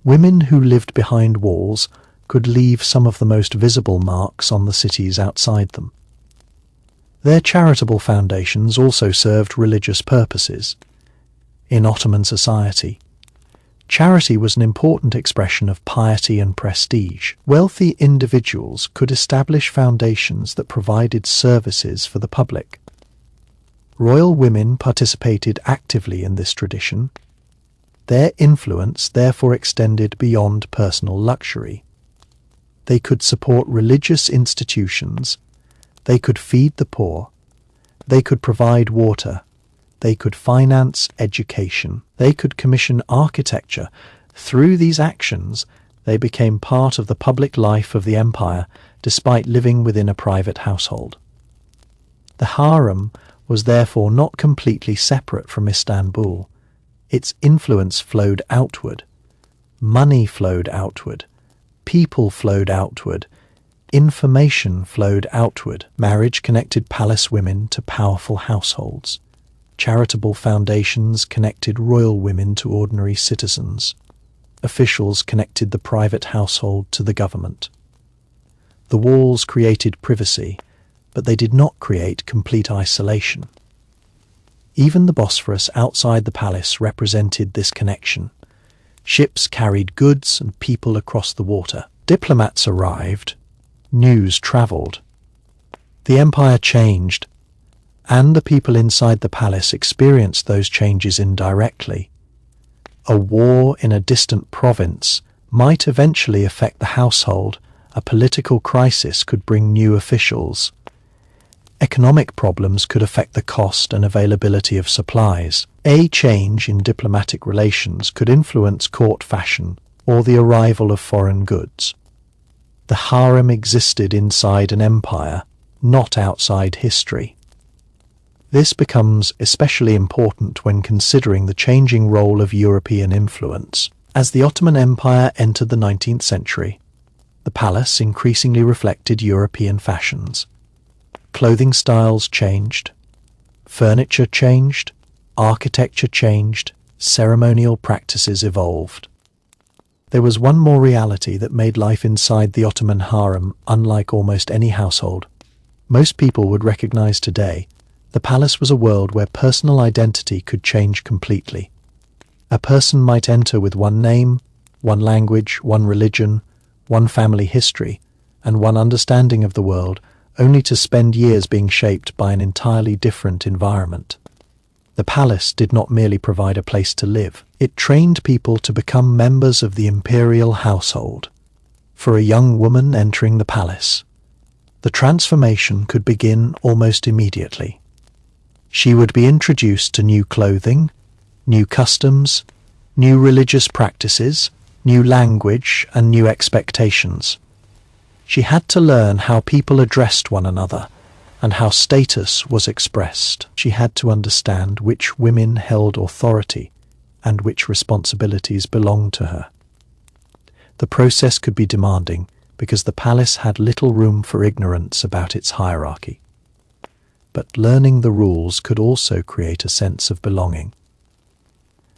Women who lived behind walls could leave some of the most visible marks on the cities outside them. Their charitable foundations also served religious purposes. In Ottoman society, Charity was an important expression of piety and prestige. Wealthy individuals could establish foundations that provided services for the public. Royal women participated actively in this tradition. Their influence therefore extended beyond personal luxury. They could support religious institutions. They could feed the poor. They could provide water. They could finance education. They could commission architecture. Through these actions, they became part of the public life of the empire, despite living within a private household. The harem was therefore not completely separate from Istanbul. Its influence flowed outward. Money flowed outward. People flowed outward. Information flowed outward. Marriage connected palace women to powerful households. Charitable foundations connected royal women to ordinary citizens. Officials connected the private household to the government. The walls created privacy, but they did not create complete isolation. Even the Bosphorus outside the palace represented this connection. Ships carried goods and people across the water. Diplomats arrived. News travelled. The empire changed, and the people inside the palace experienced those changes indirectly. A war in a distant province might eventually affect the household. A political crisis could bring new officials. Economic problems could affect the cost and availability of supplies. A change in diplomatic relations could influence court fashion or the arrival of foreign goods. The harem existed inside an empire, not outside history. This becomes especially important when considering the changing role of European influence. As the Ottoman Empire entered the 19th century, the palace increasingly reflected European fashions. Clothing styles changed, furniture changed, architecture changed, ceremonial practices evolved. There was one more reality that made life inside the Ottoman harem unlike almost any household. Most people would recognize today the palace was a world where personal identity could change completely. A person might enter with one name, one language, one religion, one family history, and one understanding of the world, only to spend years being shaped by an entirely different environment. The palace did not merely provide a place to live. It trained people to become members of the imperial household. For a young woman entering the palace, the transformation could begin almost immediately. She would be introduced to new clothing, new customs, new religious practices, new language, and new expectations. She had to learn how people addressed one another and how status was expressed. She had to understand which women held authority and which responsibilities belonged to her. The process could be demanding because the palace had little room for ignorance about its hierarchy. But learning the rules could also create a sense of belonging.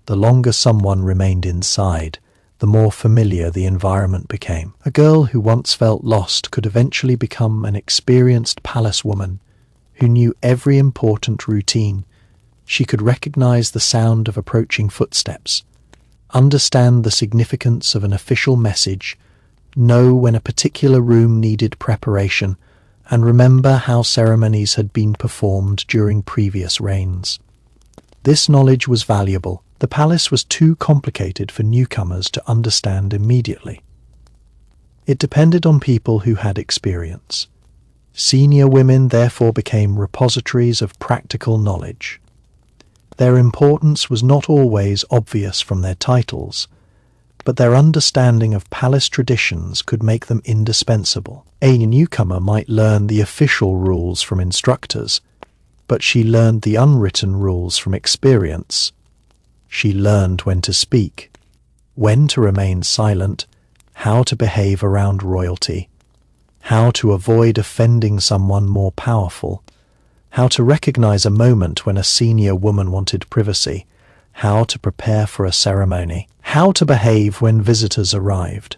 The longer someone remained inside, the more familiar the environment became. A girl who once felt lost could eventually become an experienced palace woman who knew every important routine. She could recognize the sound of approaching footsteps, understand the significance of an official message, know when a particular room needed preparation, and remember how ceremonies had been performed during previous reigns. This knowledge was valuable. The palace was too complicated for newcomers to understand immediately. It depended on people who had experience. Senior women therefore became repositories of practical knowledge. Their importance was not always obvious from their titles, but their understanding of palace traditions could make them indispensable. A newcomer might learn the official rules from instructors, but she learned the unwritten rules from experience. She learned when to speak, when to remain silent, how to behave around royalty, how to avoid offending someone more powerful, how to recognize a moment when a senior woman wanted privacy, how to prepare for a ceremony, how to behave when visitors arrived.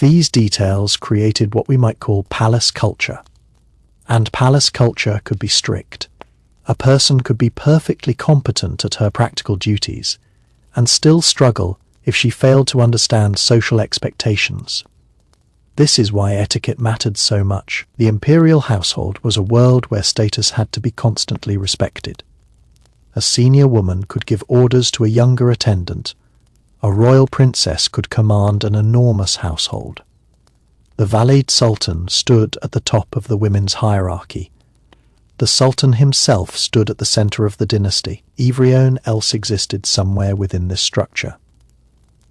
These details created what we might call palace culture. And palace culture could be strict. A person could be perfectly competent at her practical duties and still struggle if she failed to understand social expectations. This is why etiquette mattered so much. The imperial household was a world where status had to be constantly respected. A senior woman could give orders to a younger attendant. A royal princess could command an enormous household. The Valide Sultan stood at the top of the women's hierarchy. The Sultan himself stood at the center of the dynasty. Everyone else existed somewhere within this structure.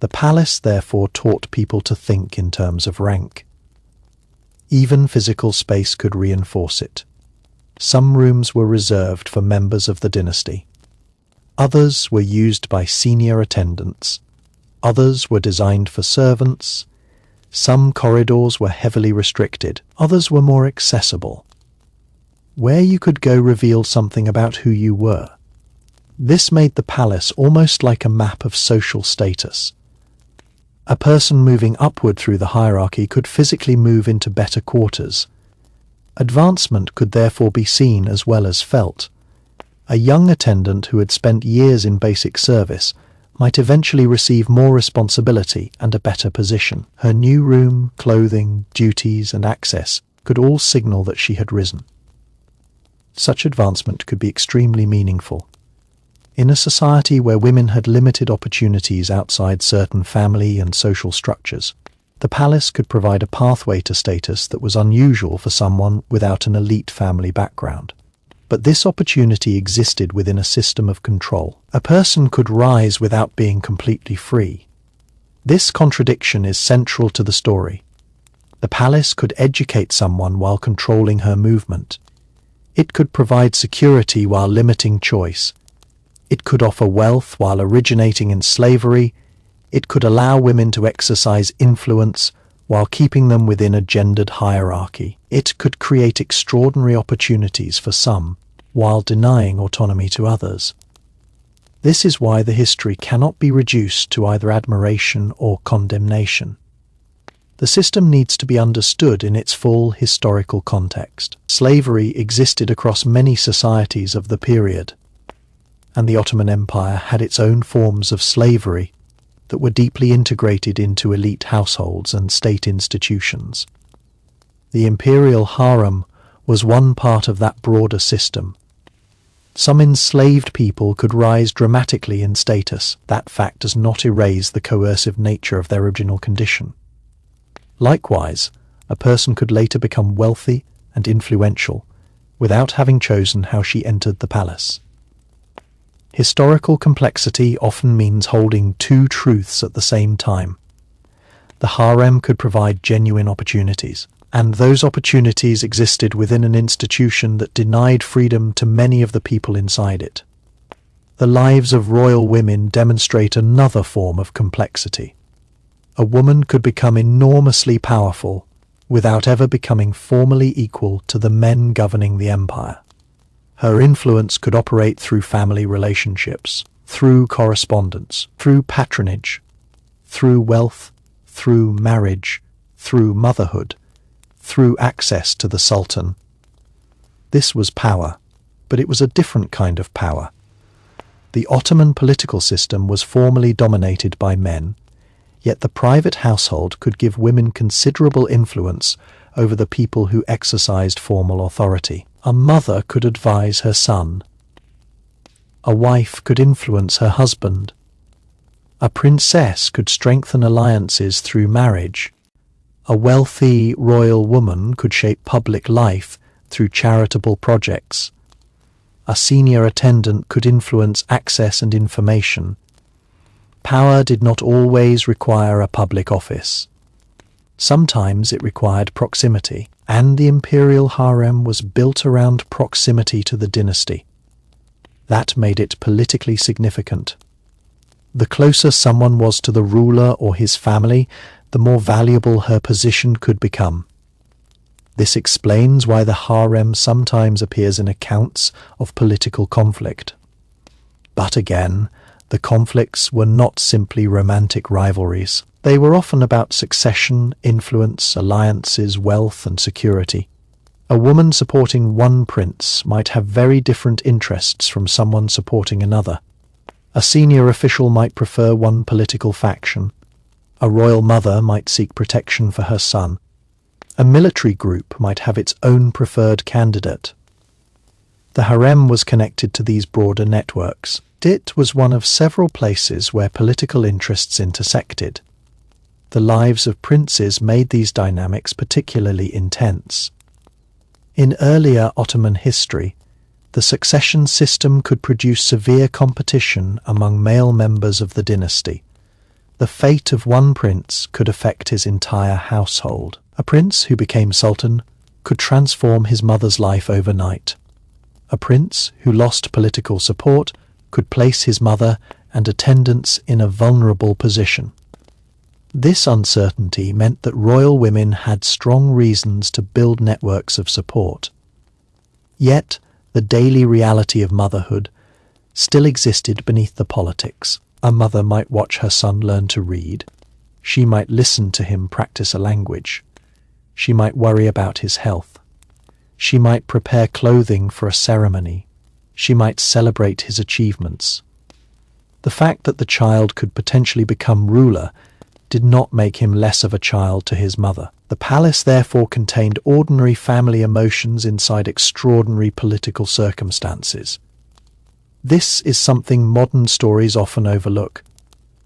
The palace therefore taught people to think in terms of rank. Even physical space could reinforce it. Some rooms were reserved for members of the dynasty. Others were used by senior attendants. Others were designed for servants. Some corridors were heavily restricted. Others were more accessible. Where you could go revealed something about who you were. This made the palace almost like a map of social status. A person moving upward through the hierarchy could physically move into better quarters. Advancement could therefore be seen as well as felt. A young attendant who had spent years in basic service might eventually receive more responsibility and a better position. Her new room, clothing, duties, and access could all signal that she had risen. Such advancement could be extremely meaningful. In a society where women had limited opportunities outside certain family and social structures, the palace could provide a pathway to status that was unusual for someone without an elite family background. But this opportunity existed within a system of control. A person could rise without being completely free. This contradiction is central to the story. The palace could educate someone while controlling her movement. It could provide security while limiting choice. It could offer wealth while originating in slavery. It could allow women to exercise influence while keeping them within a gendered hierarchy. It could create extraordinary opportunities for some while denying autonomy to others. This is why the history cannot be reduced to either admiration or condemnation. The system needs to be understood in its full historical context. Slavery existed across many societies of the period, and the Ottoman Empire had its own forms of slavery that were deeply integrated into elite households and state institutions. The imperial harem was one part of that broader system. Some enslaved people could rise dramatically in status. That fact does not erase the coercive nature of their original condition. Likewise, a person could later become wealthy and influential without having chosen how she entered the palace. Historical complexity often means holding two truths at the same time. The harem could provide genuine opportunities, and those opportunities existed within an institution that denied freedom to many of the people inside it. The lives of royal women demonstrate another form of complexity. A woman could become enormously powerful without ever becoming formally equal to the men governing the empire. Her influence could operate through family relationships, through correspondence, through patronage, through wealth, through marriage, through motherhood, through access to the Sultan. This was power, but it was a different kind of power. The Ottoman political system was formally dominated by men, yet the private household could give women considerable influence over the people who exercised formal authority. A mother could advise her son. A wife could influence her husband. A princess could strengthen alliances through marriage. A wealthy royal woman could shape public life through charitable projects. A senior attendant could influence access and information. Power did not always require a public office. Sometimes it required proximity, and the imperial harem was built around proximity to the dynasty. That made it politically significant. The closer someone was to the ruler or his family, the more valuable her position could become. This explains why the harem sometimes appears in accounts of political conflict. But again, the conflicts were not simply romantic rivalries. They were often about succession, influence, alliances, wealth, and security. A woman supporting one prince might have very different interests from someone supporting another. A senior official might prefer one political faction. A royal mother might seek protection for her son. A military group might have its own preferred candidate. The harem was connected to these broader networks. It was one of several places where political interests intersected. The lives of princes made these dynamics particularly intense. In earlier Ottoman history, the succession system could produce severe competition among male members of the dynasty. The fate of one prince could affect his entire household. A prince who became sultan could transform his mother's life overnight. A prince who lost political support could place his mother and attendants in a vulnerable position. This uncertainty meant that royal women had strong reasons to build networks of support. Yet, the daily reality of motherhood still existed beneath the politics. A mother might watch her son learn to read. She might listen to him practice a language. She might worry about his health. She might prepare clothing for a ceremony. She might celebrate his achievements. The fact that the child could potentially become ruler did not make him less of a child to his mother. The palace therefore contained ordinary family emotions inside extraordinary political circumstances. This is something modern stories often overlook.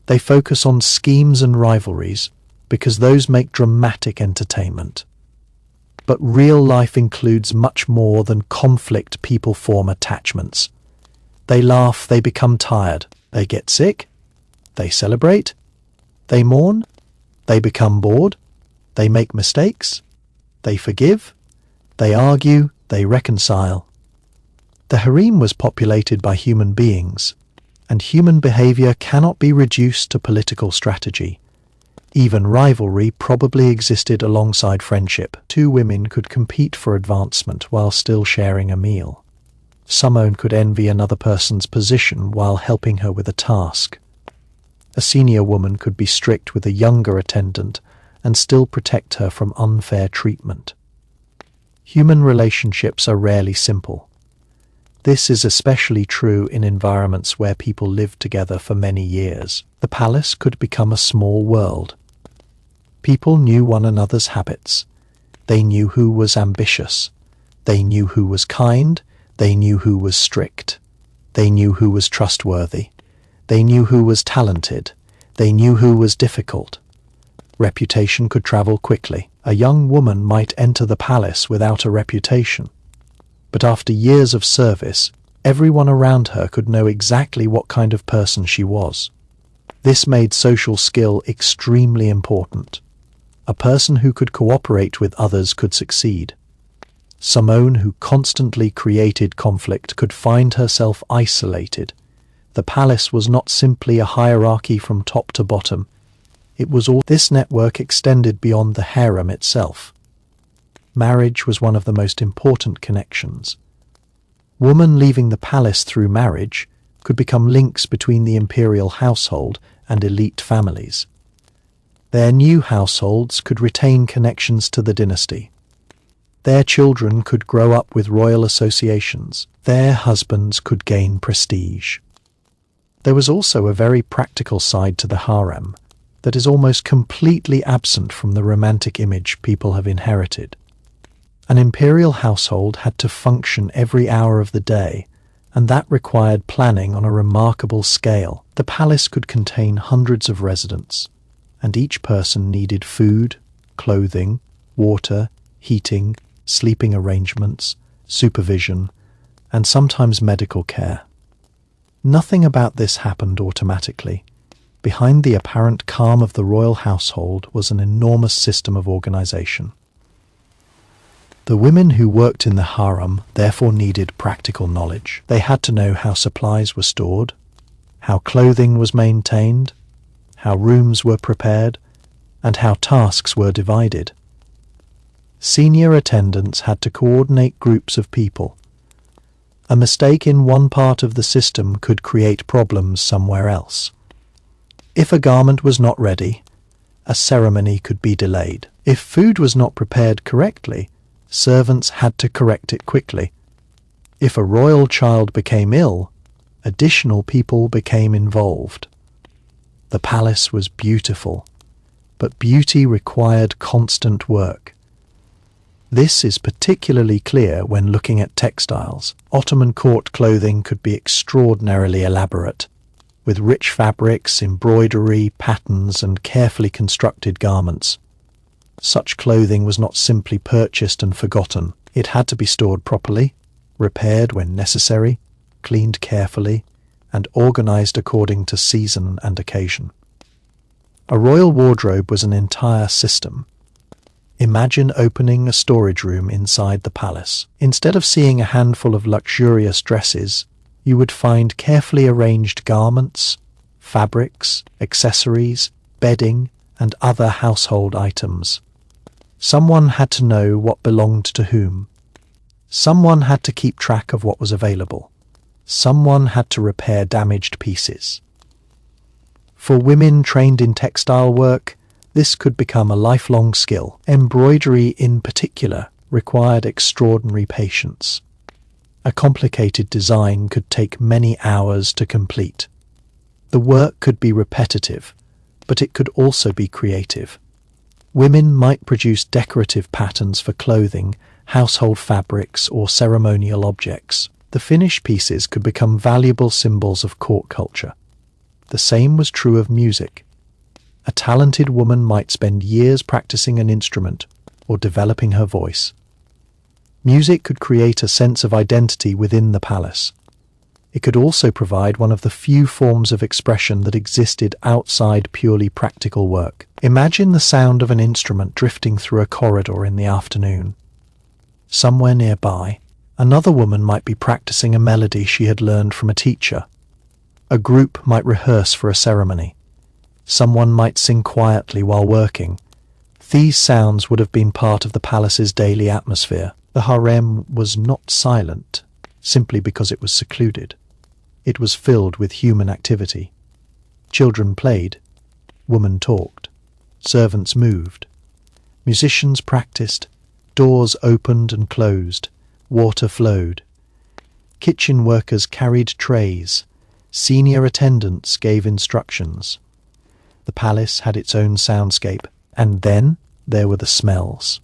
They focus on schemes and rivalries because those make dramatic entertainment. But real life includes much more than conflict. People form attachments. They laugh, they become tired, they get sick, they celebrate, they mourn, they become bored, they make mistakes, they forgive, they argue, they reconcile. The harem was populated by human beings, and human behavior cannot be reduced to political strategy. Even rivalry probably existed alongside friendship. Two women could compete for advancement while still sharing a meal. Someone could envy another person's position while helping her with a task. A senior woman could be strict with a younger attendant and still protect her from unfair treatment. Human relationships are rarely simple. This is especially true in environments where people lived together for many years. The palace could become a small world. People knew one another's habits. They knew who was ambitious. They knew who was kind. They knew who was strict. They knew who was trustworthy. They knew who was talented. They knew who was difficult. Reputation could travel quickly. A young woman might enter the palace without a reputation. But after years of service, everyone around her could know exactly what kind of person she was. This made social skill extremely important. A person who could cooperate with others could succeed. Someone who constantly created conflict could find herself isolated. The palace was not simply a hierarchy from top to bottom. It was all. This network extended beyond the harem itself. Marriage was one of the most important connections. Women leaving the palace through marriage could become links between the imperial household and elite families. Their new households could retain connections to the dynasty. Their children could grow up with royal associations. Their husbands could gain prestige. There was also a very practical side to the harem that is almost completely absent from the romantic image people have inherited. An imperial household had to function every hour of the day, and that required planning on a remarkable scale. The palace could contain hundreds of residents, and each person needed food, clothing, water, heating, sleeping arrangements, supervision, and sometimes medical care. Nothing about this happened automatically. Behind the apparent calm of the royal household was an enormous system of organization. The women who worked in the harem therefore needed practical knowledge. They had to know how supplies were stored, how clothing was maintained, how rooms were prepared, and how tasks were divided. Senior attendants had to coordinate groups of people. A mistake in one part of the system could create problems somewhere else. If a garment was not ready, a ceremony could be delayed. If food was not prepared correctly, servants had to correct it quickly. If a royal child became ill, additional people became involved. The palace was beautiful, but beauty required constant work. This is particularly clear when looking at textiles. Ottoman court clothing could be extraordinarily elaborate, with rich fabrics, embroidery, patterns, and carefully constructed garments. Such clothing was not simply purchased and forgotten. It had to be stored properly, repaired when necessary, cleaned carefully, and organized according to season and occasion. A royal wardrobe was an entire system. Imagine opening a storage room inside the palace. Instead of seeing a handful of luxurious dresses, you would find carefully arranged garments, fabrics, accessories, bedding, and other household items. Someone had to know what belonged to whom. Someone had to keep track of what was available. Someone had to repair damaged pieces. For women trained in textile work, this could become a lifelong skill. Embroidery, in particular, required extraordinary patience. A complicated design could take many hours to complete. The work could be repetitive, but it could also be creative. Women might produce decorative patterns for clothing, household fabrics, or ceremonial objects. The finished pieces could become valuable symbols of court culture. The same was true of music. A talented woman might spend years practicing an instrument or developing her voice. Music could create a sense of identity within the palace. It could also provide one of the few forms of expression that existed outside purely practical work. Imagine the sound of an instrument drifting through a corridor in the afternoon. Somewhere nearby, another woman might be practicing a melody she had learned from a teacher. A group might rehearse for a ceremony. Someone might sing quietly while working. These sounds would have been part of the palace's daily atmosphere. The harem was not silent simply because it was secluded. It was filled with human activity. Children played. Women talked. Servants moved. Musicians practiced. Doors opened and closed. Water flowed. Kitchen workers carried trays. Senior attendants gave instructions. The palace had its own soundscape, and then there were the smells.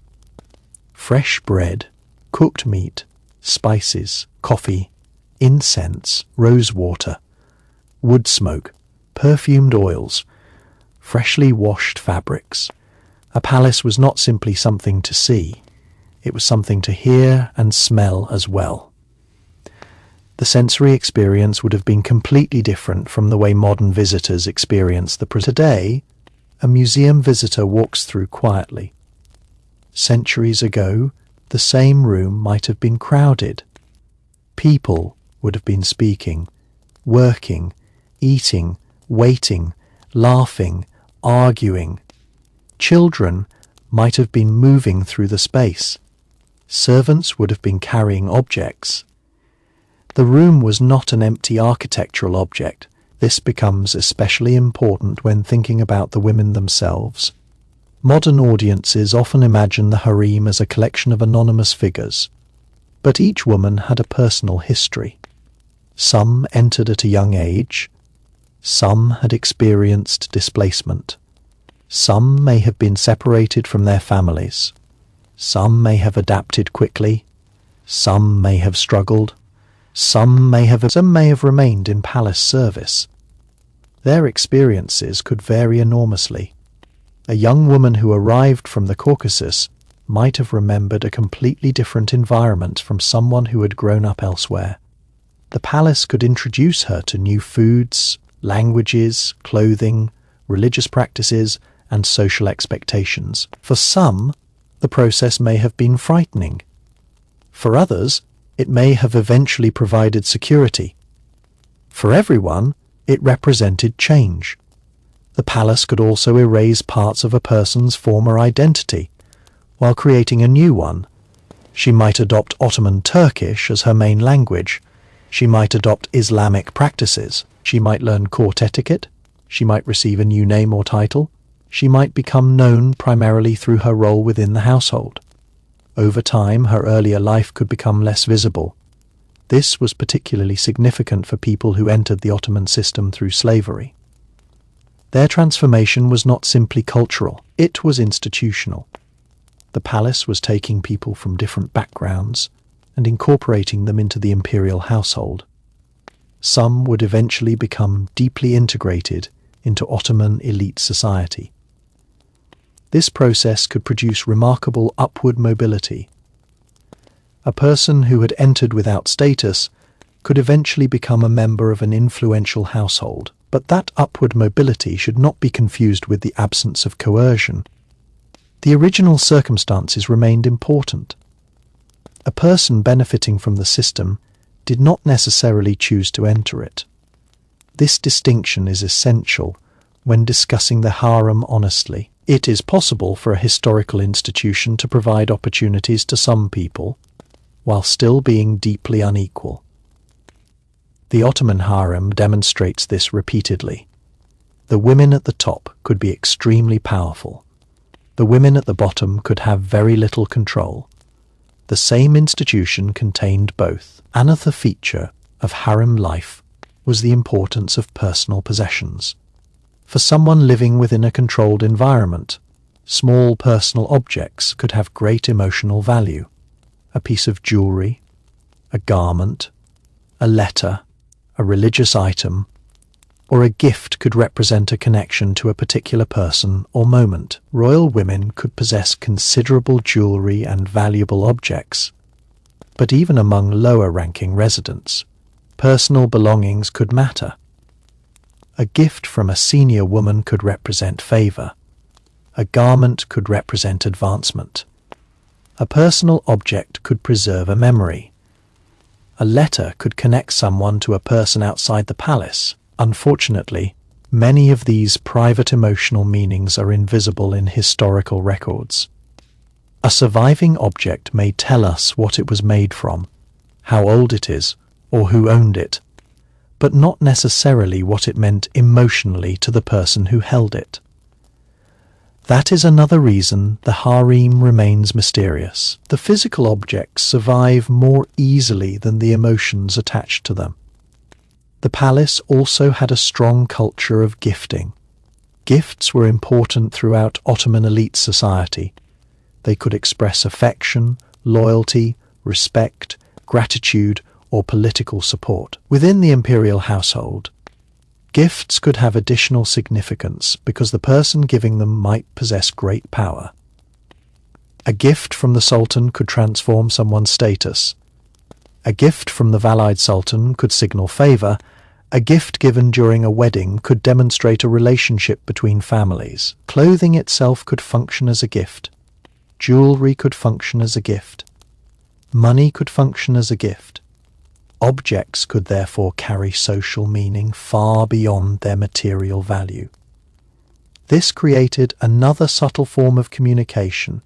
Fresh bread, cooked meat, spices, coffee, incense, rose water, wood smoke, perfumed oils, freshly washed fabrics. A palace was not simply something to see, it was something to hear and smell as well. The sensory experience would have been completely different from the way modern visitors experience the present. Today, a museum visitor walks through quietly. Centuries ago, the same room might have been crowded. People would have been speaking, working, eating, waiting, laughing, arguing. Children might have been moving through the space. Servants would have been carrying objects. The room was not an empty architectural object. This becomes especially important when thinking about the women themselves. Modern audiences often imagine the harem as a collection of anonymous figures, but each woman had a personal history. Some entered at a young age. Some had experienced displacement. Some may have been separated from their families. Some may have adapted quickly. Some may have struggled. Some may have remained in palace service. Their experiences could vary enormously. A young woman who arrived from the Caucasus might have remembered a completely different environment from someone who had grown up elsewhere. The palace could introduce her to new foods, languages, clothing, religious practices, and social expectations. For some, the process may have been frightening. For others, it may have eventually provided security. For everyone, it represented change. The palace could also erase parts of a person's former identity, while creating a new one. She might adopt Ottoman Turkish as her main language. She might adopt Islamic practices. She might learn court etiquette. She might receive a new name or title. She might become known primarily through her role within the household. Over time, her earlier life could become less visible. This was particularly significant for people who entered the Ottoman system through slavery. Their transformation was not simply cultural, it was institutional. The palace was taking people from different backgrounds and incorporating them into the imperial household. Some would eventually become deeply integrated into Ottoman elite society. This process could produce remarkable upward mobility. A person who had entered without status could eventually become a member of an influential household, but that upward mobility should not be confused with the absence of coercion. The original circumstances remained important. A person benefiting from the system did not necessarily choose to enter it. This distinction is essential when discussing the harem honestly. It is possible for a historical institution to provide opportunities to some people, while still being deeply unequal. The Ottoman harem demonstrates this repeatedly. The women at the top could be extremely powerful. The women at the bottom could have very little control. The same institution contained both. Another feature of harem life was the importance of personal possessions. For someone living within a controlled environment, small personal objects could have great emotional value. A piece of jewelry, a garment, a letter, a religious item, or a gift could represent a connection to a particular person or moment. Royal women could possess considerable jewelry and valuable objects, but even among lower-ranking residents, personal belongings could matter. A gift from a senior woman could represent favor. A garment could represent advancement. A personal object could preserve a memory. A letter could connect someone to a person outside the palace. Unfortunately, many of these private emotional meanings are invisible in historical records. A surviving object may tell us what it was made from, how old it is, or who owned it, but not necessarily what it meant emotionally to the person who held it. That is another reason the harem remains mysterious. The physical objects survive more easily than the emotions attached to them. The palace also had a strong culture of gifting. Gifts were important throughout Ottoman elite society. They could express affection, loyalty, respect, gratitude, or political support. Within the imperial household, gifts could have additional significance because the person giving them might possess great power. A gift from the Sultan could transform someone's status. A gift from the Valide Sultan could signal favor. A gift given during a wedding could demonstrate a relationship between families. Clothing itself could function as a gift. Jewelry could function as a gift. Money could function as a gift. Objects could therefore carry social meaning far beyond their material value. This created another subtle form of communication.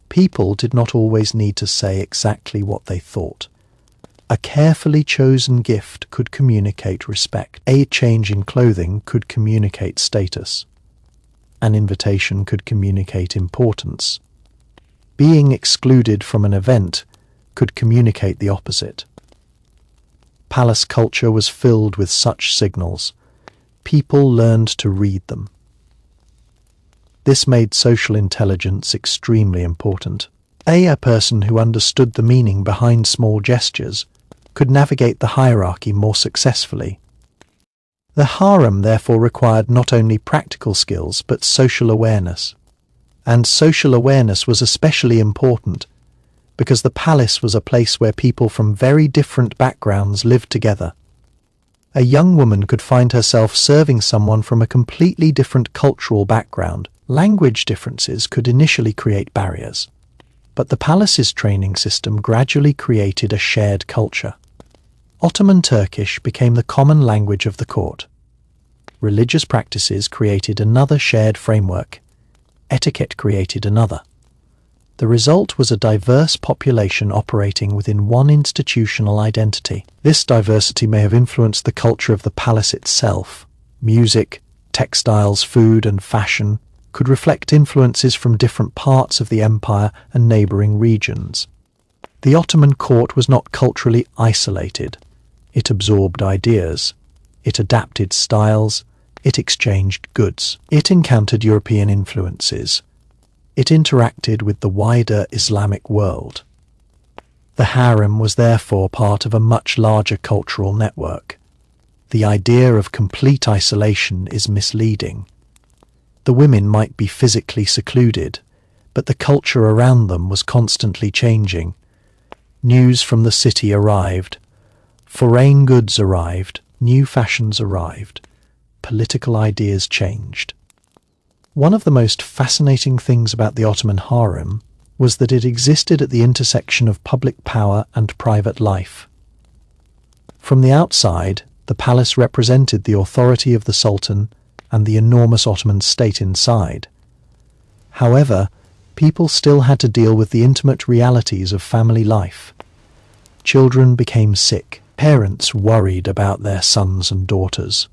People did not always need to say exactly what they thought. A carefully chosen gift could communicate respect. A change in clothing could communicate status. An invitation could communicate importance. Being excluded from an event could communicate the opposite. Palace culture was filled with such signals. People learned to read them. This made social intelligence extremely important. A person who understood the meaning behind small gestures could navigate the hierarchy more successfully. The harem therefore required not only practical skills but social awareness. And social awareness was especially important because the palace was a place where people from very different backgrounds lived together. A young woman could find herself serving someone from a completely different cultural background. Language differences could initially create barriers, but the palace's training system gradually created a shared culture. Ottoman Turkish became the common language of the court. Religious practices created another shared framework. Etiquette created another. The result was a diverse population operating within one institutional identity. This diversity may have influenced the culture of the palace itself. Music, textiles, food, and fashion could reflect influences from different parts of the empire and neighboring regions. The Ottoman court was not culturally isolated. It absorbed ideas. It adapted styles. It exchanged goods. It encountered European influences. It interacted with the wider Islamic world. The harem was therefore part of a much larger cultural network. The idea of complete isolation is misleading. The women might be physically secluded, but the culture around them was constantly changing. News from the city arrived. Foreign goods arrived. New fashions arrived. Political ideas changed. One of the most fascinating things about the Ottoman harem was that it existed at the intersection of public power and private life. From the outside, the palace represented the authority of the Sultan and the enormous Ottoman state inside. However, people still had to deal with the intimate realities of family life. Children became sick. Parents worried about their sons and daughters.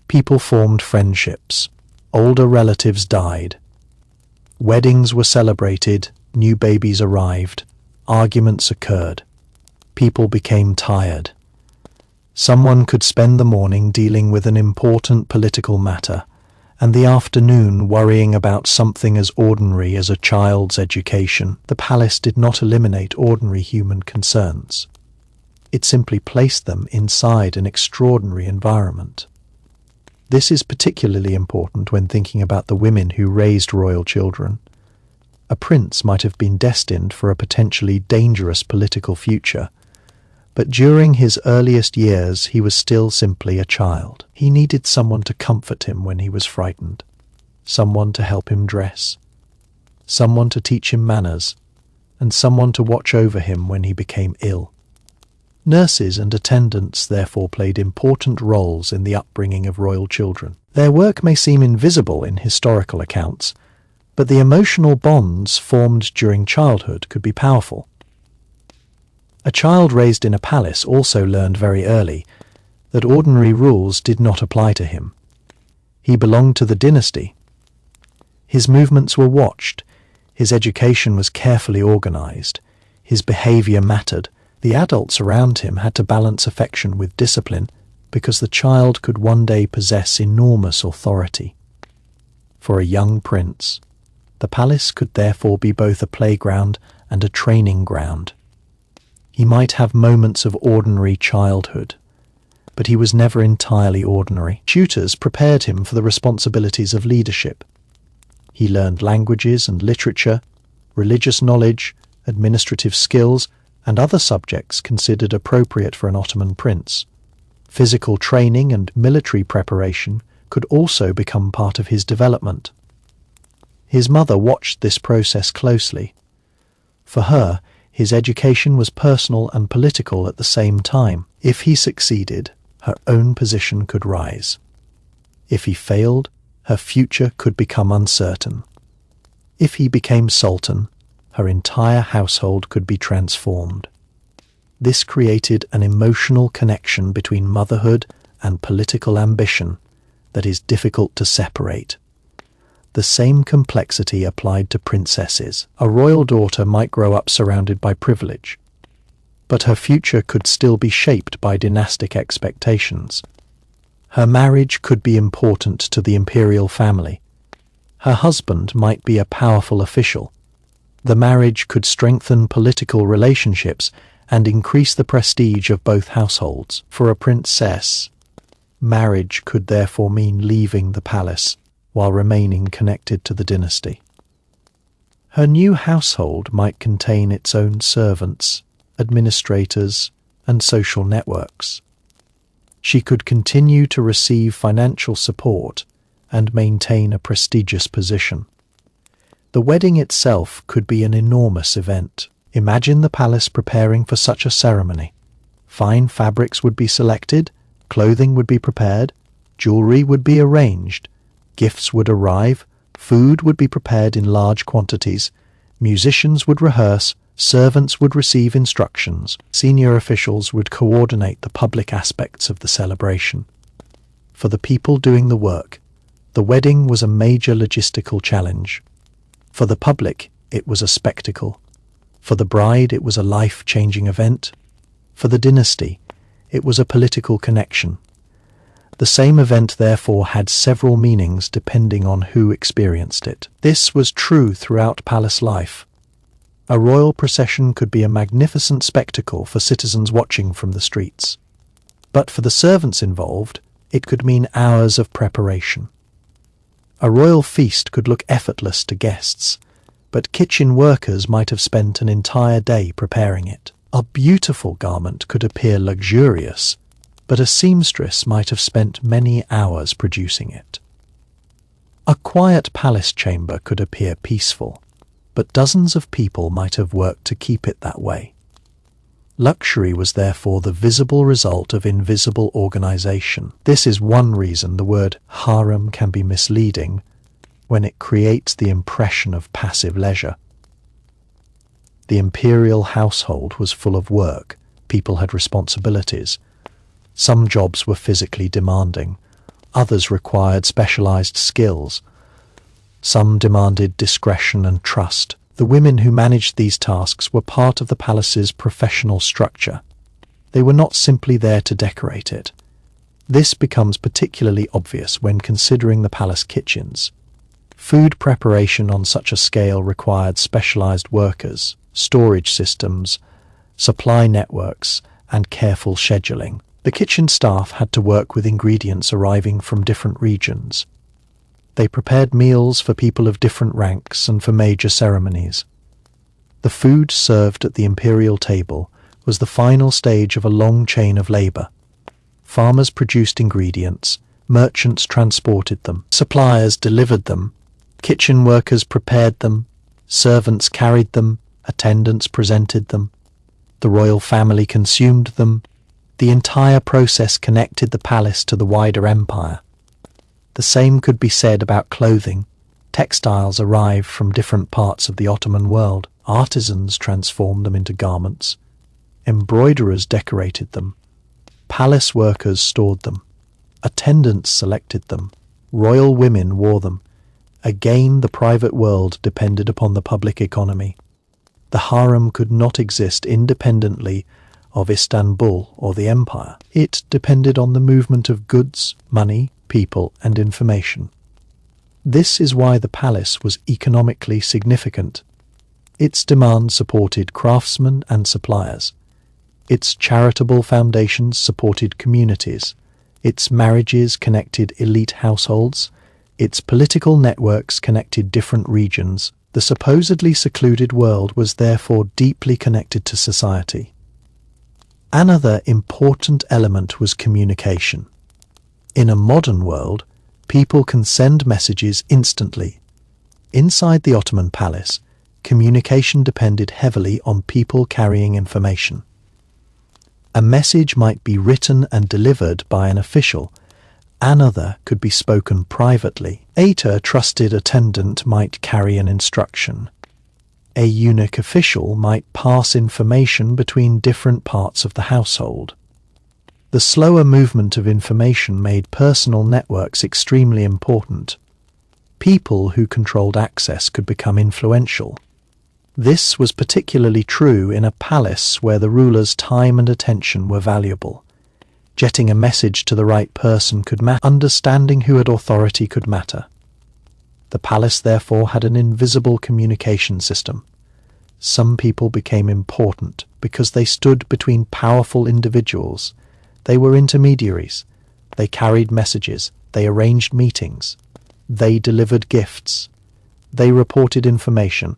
People formed friendships. Older relatives died. Weddings were celebrated. New babies arrived. Arguments occurred. People became tired. Someone could spend the morning dealing with an important political matter, and the afternoon worrying about something as ordinary as a child's education. The palace did not eliminate ordinary human concerns. It simply placed them inside an extraordinary environment. This is particularly important when thinking about the women who raised royal children. A prince might have been destined for a potentially dangerous political future, but during his earliest years he was still simply a child. He needed someone to comfort him when he was frightened, someone to help him dress, someone to teach him manners, and someone to watch over him when he became ill. Nurses and attendants therefore played important roles in the upbringing of royal children. Their work may seem invisible in historical accounts, but the emotional bonds formed during childhood could be powerful. A child raised in a palace also learned very early that ordinary rules did not apply to him. He belonged to the dynasty. His movements were watched. His education was carefully organized. His behavior mattered. The adults around him had to balance affection with discipline because the child could one day possess enormous authority. For a young prince, the palace could therefore be both a playground and a training ground. He might have moments of ordinary childhood, but he was never entirely ordinary. Tutors prepared him for the responsibilities of leadership. He learned languages and literature, religious knowledge, administrative skills, and other subjects considered appropriate for an Ottoman prince. Physical training and military preparation could also become part of his development. His mother watched this process closely. For her, his education was personal and political at the same time. If he succeeded, her own position could rise. If he failed, her future could become uncertain. If he became sultan, her entire household could be transformed. This created an emotional connection between motherhood and political ambition that is difficult to separate. The same complexity applied to princesses. A royal daughter might grow up surrounded by privilege, but her future could still be shaped by dynastic expectations. Her marriage could be important to the imperial family. Her husband might be a powerful official. The marriage could strengthen political relationships and increase the prestige of both households. For a princess, marriage could therefore mean leaving the palace while remaining connected to the dynasty. Her new household might contain its own servants, administrators, and social networks. She could continue to receive financial support and maintain a prestigious position. The wedding itself could be an enormous event. Imagine the palace preparing for such a ceremony. Fine fabrics would be selected, clothing would be prepared, jewelry would be arranged, gifts would arrive, food would be prepared in large quantities, musicians would rehearse, servants would receive instructions, senior officials would coordinate the public aspects of the celebration. For the people doing the work, the wedding was a major logistical challenge. For the public, it was a spectacle. For the bride, it was a life-changing event. For the dynasty, it was a political connection. The same event, therefore, had several meanings depending on who experienced it. This was true throughout palace life. A royal procession could be a magnificent spectacle for citizens watching from the streets. But for the servants involved, it could mean hours of preparation. A royal feast could look effortless to guests, but kitchen workers might have spent an entire day preparing it. A beautiful garment could appear luxurious, but a seamstress might have spent many hours producing it. A quiet palace chamber could appear peaceful, but dozens of people might have worked to keep it that way. Luxury was therefore the visible result of invisible organization. This is one reason the word harem can be misleading when it creates the impression of passive leisure. The imperial household was full of work. People had responsibilities. Some jobs were physically demanding. Others required specialized skills. Some demanded discretion and trust. The women who managed these tasks were part of the palace's professional structure. They were not simply there to decorate it. This becomes particularly obvious when considering the palace kitchens. Food preparation on such a scale required specialized workers, storage systems, supply networks, and careful scheduling. The kitchen staff had to work with ingredients arriving from different regions. They prepared meals for people of different ranks and for major ceremonies. The food served at the imperial table was the final stage of a long chain of labor. Farmers produced ingredients, merchants transported them, suppliers delivered them, kitchen workers prepared them, servants carried them, attendants presented them. The royal family consumed them. The entire process connected the palace to the wider empire. The same could be said about clothing. Textiles arrived from different parts of the Ottoman world. Artisans transformed them into garments. Embroiderers decorated them. Palace workers stored them. Attendants selected them. Royal women wore them. Again, the private world depended upon the public economy. The harem could not exist independently of Istanbul or the empire. It depended on the movement of goods, money, people, and information. This is why the palace was economically significant. Its demand supported craftsmen and suppliers. Its charitable foundations supported communities. Its marriages connected elite households. Its political networks connected different regions. The supposedly secluded world was therefore deeply connected to society. Another important element was communication. In a modern world, people can send messages instantly. Inside the Ottoman palace, communication depended heavily on people carrying information. A message might be written and delivered by an official. Another could be spoken privately. A trusted attendant might carry an instruction. A eunuch official might pass information between different parts of the household. The slower movement of information made personal networks extremely important. People who controlled access could become influential. This was particularly true in a palace where the ruler's time and attention were valuable. Getting a message to the right person could matter. Understanding who had authority could matter. The palace therefore had an invisible communication system. Some people became important because they stood between powerful individuals. They were intermediaries. They carried messages. They arranged meetings. They delivered gifts. They reported information.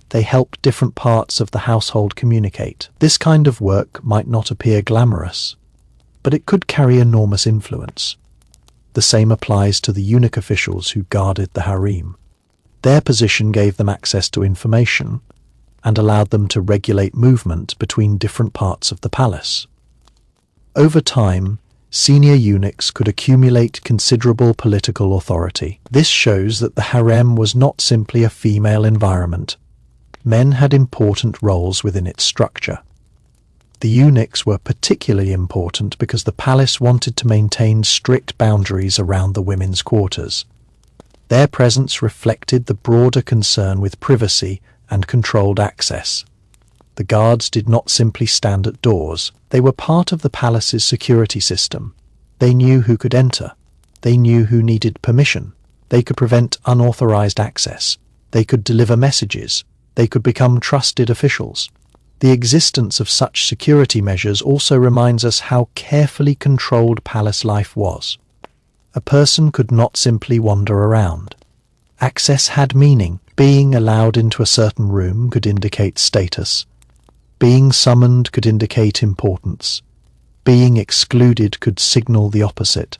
They helped different parts of the household communicate. This kind of work might not appear glamorous, but it could carry enormous influence. The same applies to the eunuch officials who guarded the harem. Their position gave them access to information and allowed them to regulate movement between different parts of the palace. Over time, senior eunuchs could accumulate considerable political authority. This shows that the harem was not simply a female environment. Men had important roles within its structure. The eunuchs were particularly important because the palace wanted to maintain strict boundaries around the women's quarters. Their presence reflected the broader concern with privacy and controlled access. The guards did not simply stand at doors. They were part of the palace's security system. They knew who could enter. They knew who needed permission. They could prevent unauthorized access. They could deliver messages. They could become trusted officials. The existence of such security measures also reminds us how carefully controlled palace life was. A person could not simply wander around. Access had meaning. Being allowed into a certain room could indicate status. Being summoned could indicate importance. Being excluded could signal the opposite.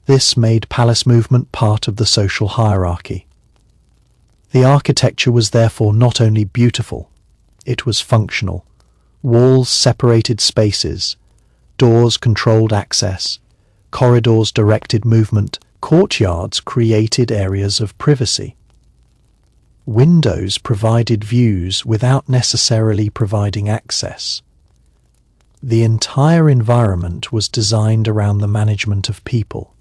This made palace movement part of the social hierarchy. The architecture was therefore not only beautiful, it was functional. Walls separated spaces, doors controlled access, corridors directed movement, courtyards created areas of privacy. Windows provided views without necessarily providing access. The entire environment was designed around the management of people.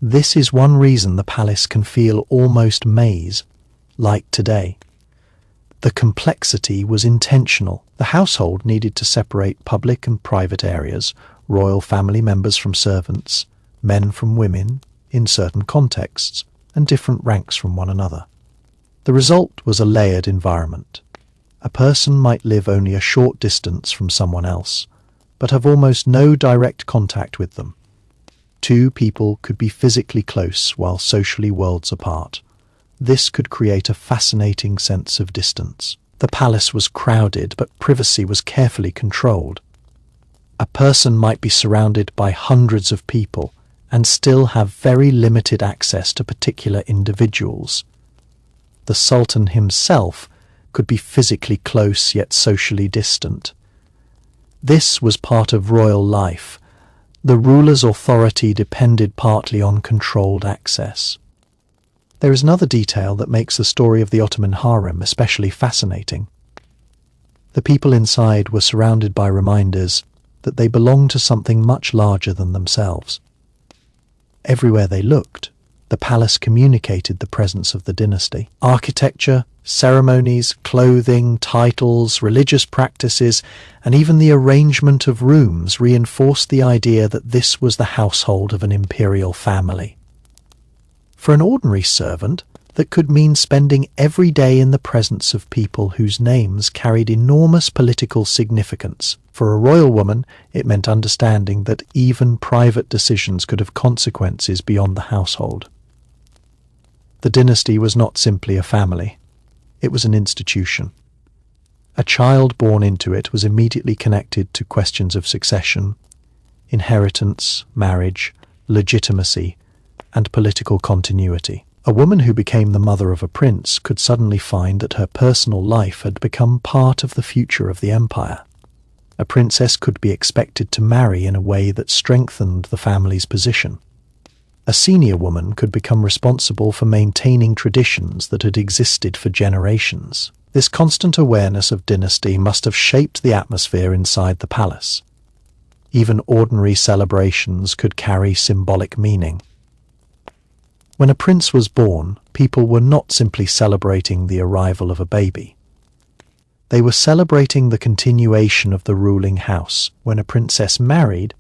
This is one reason the palace can feel almost maze-like today. The complexity was intentional. The household needed to separate public and private areas, royal family members from servants, men from women, in certain contexts, and different ranks from one another. The result was a layered environment. A person might live only a short distance from someone else, but have almost no direct contact with them. Two people could be physically close while socially worlds apart. This could create a fascinating sense of distance. The palace was crowded, but privacy was carefully controlled. A person might be surrounded by hundreds of people and still have very limited access to particular individuals. The Sultan himself could be physically close yet socially distant. This was part of royal life. The ruler's authority depended partly on controlled access. There is another detail that makes the story of the Ottoman Harem especially fascinating. The people inside were surrounded by reminders that they belonged to something much larger than themselves. Everywhere they looked, the palace communicated the presence of the dynasty. Architecture, ceremonies, clothing, titles, religious practices, and even the arrangement of rooms reinforced the idea that this was the household of an imperial family. For an ordinary servant, that could mean spending every day in the presence of people whose names carried enormous political significance. For a royal woman, it meant understanding that even private decisions could have consequences beyond the household. The dynasty was not simply a family. It was an institution. A child born into it was immediately connected to questions of succession, inheritance, marriage, legitimacy, and political continuity. A woman who became the mother of a prince could suddenly find that her personal life had become part of the future of the empire. A princess could be expected to marry in a way that strengthened the family's position. A senior woman could become responsible for maintaining traditions that had existed for generations. This constant awareness of dynasty must have shaped the atmosphere inside the palace. Even ordinary celebrations could carry symbolic meaning. When a prince was born, people were not simply celebrating the arrival of a baby. They were celebrating the continuation of the ruling house. When a princess married,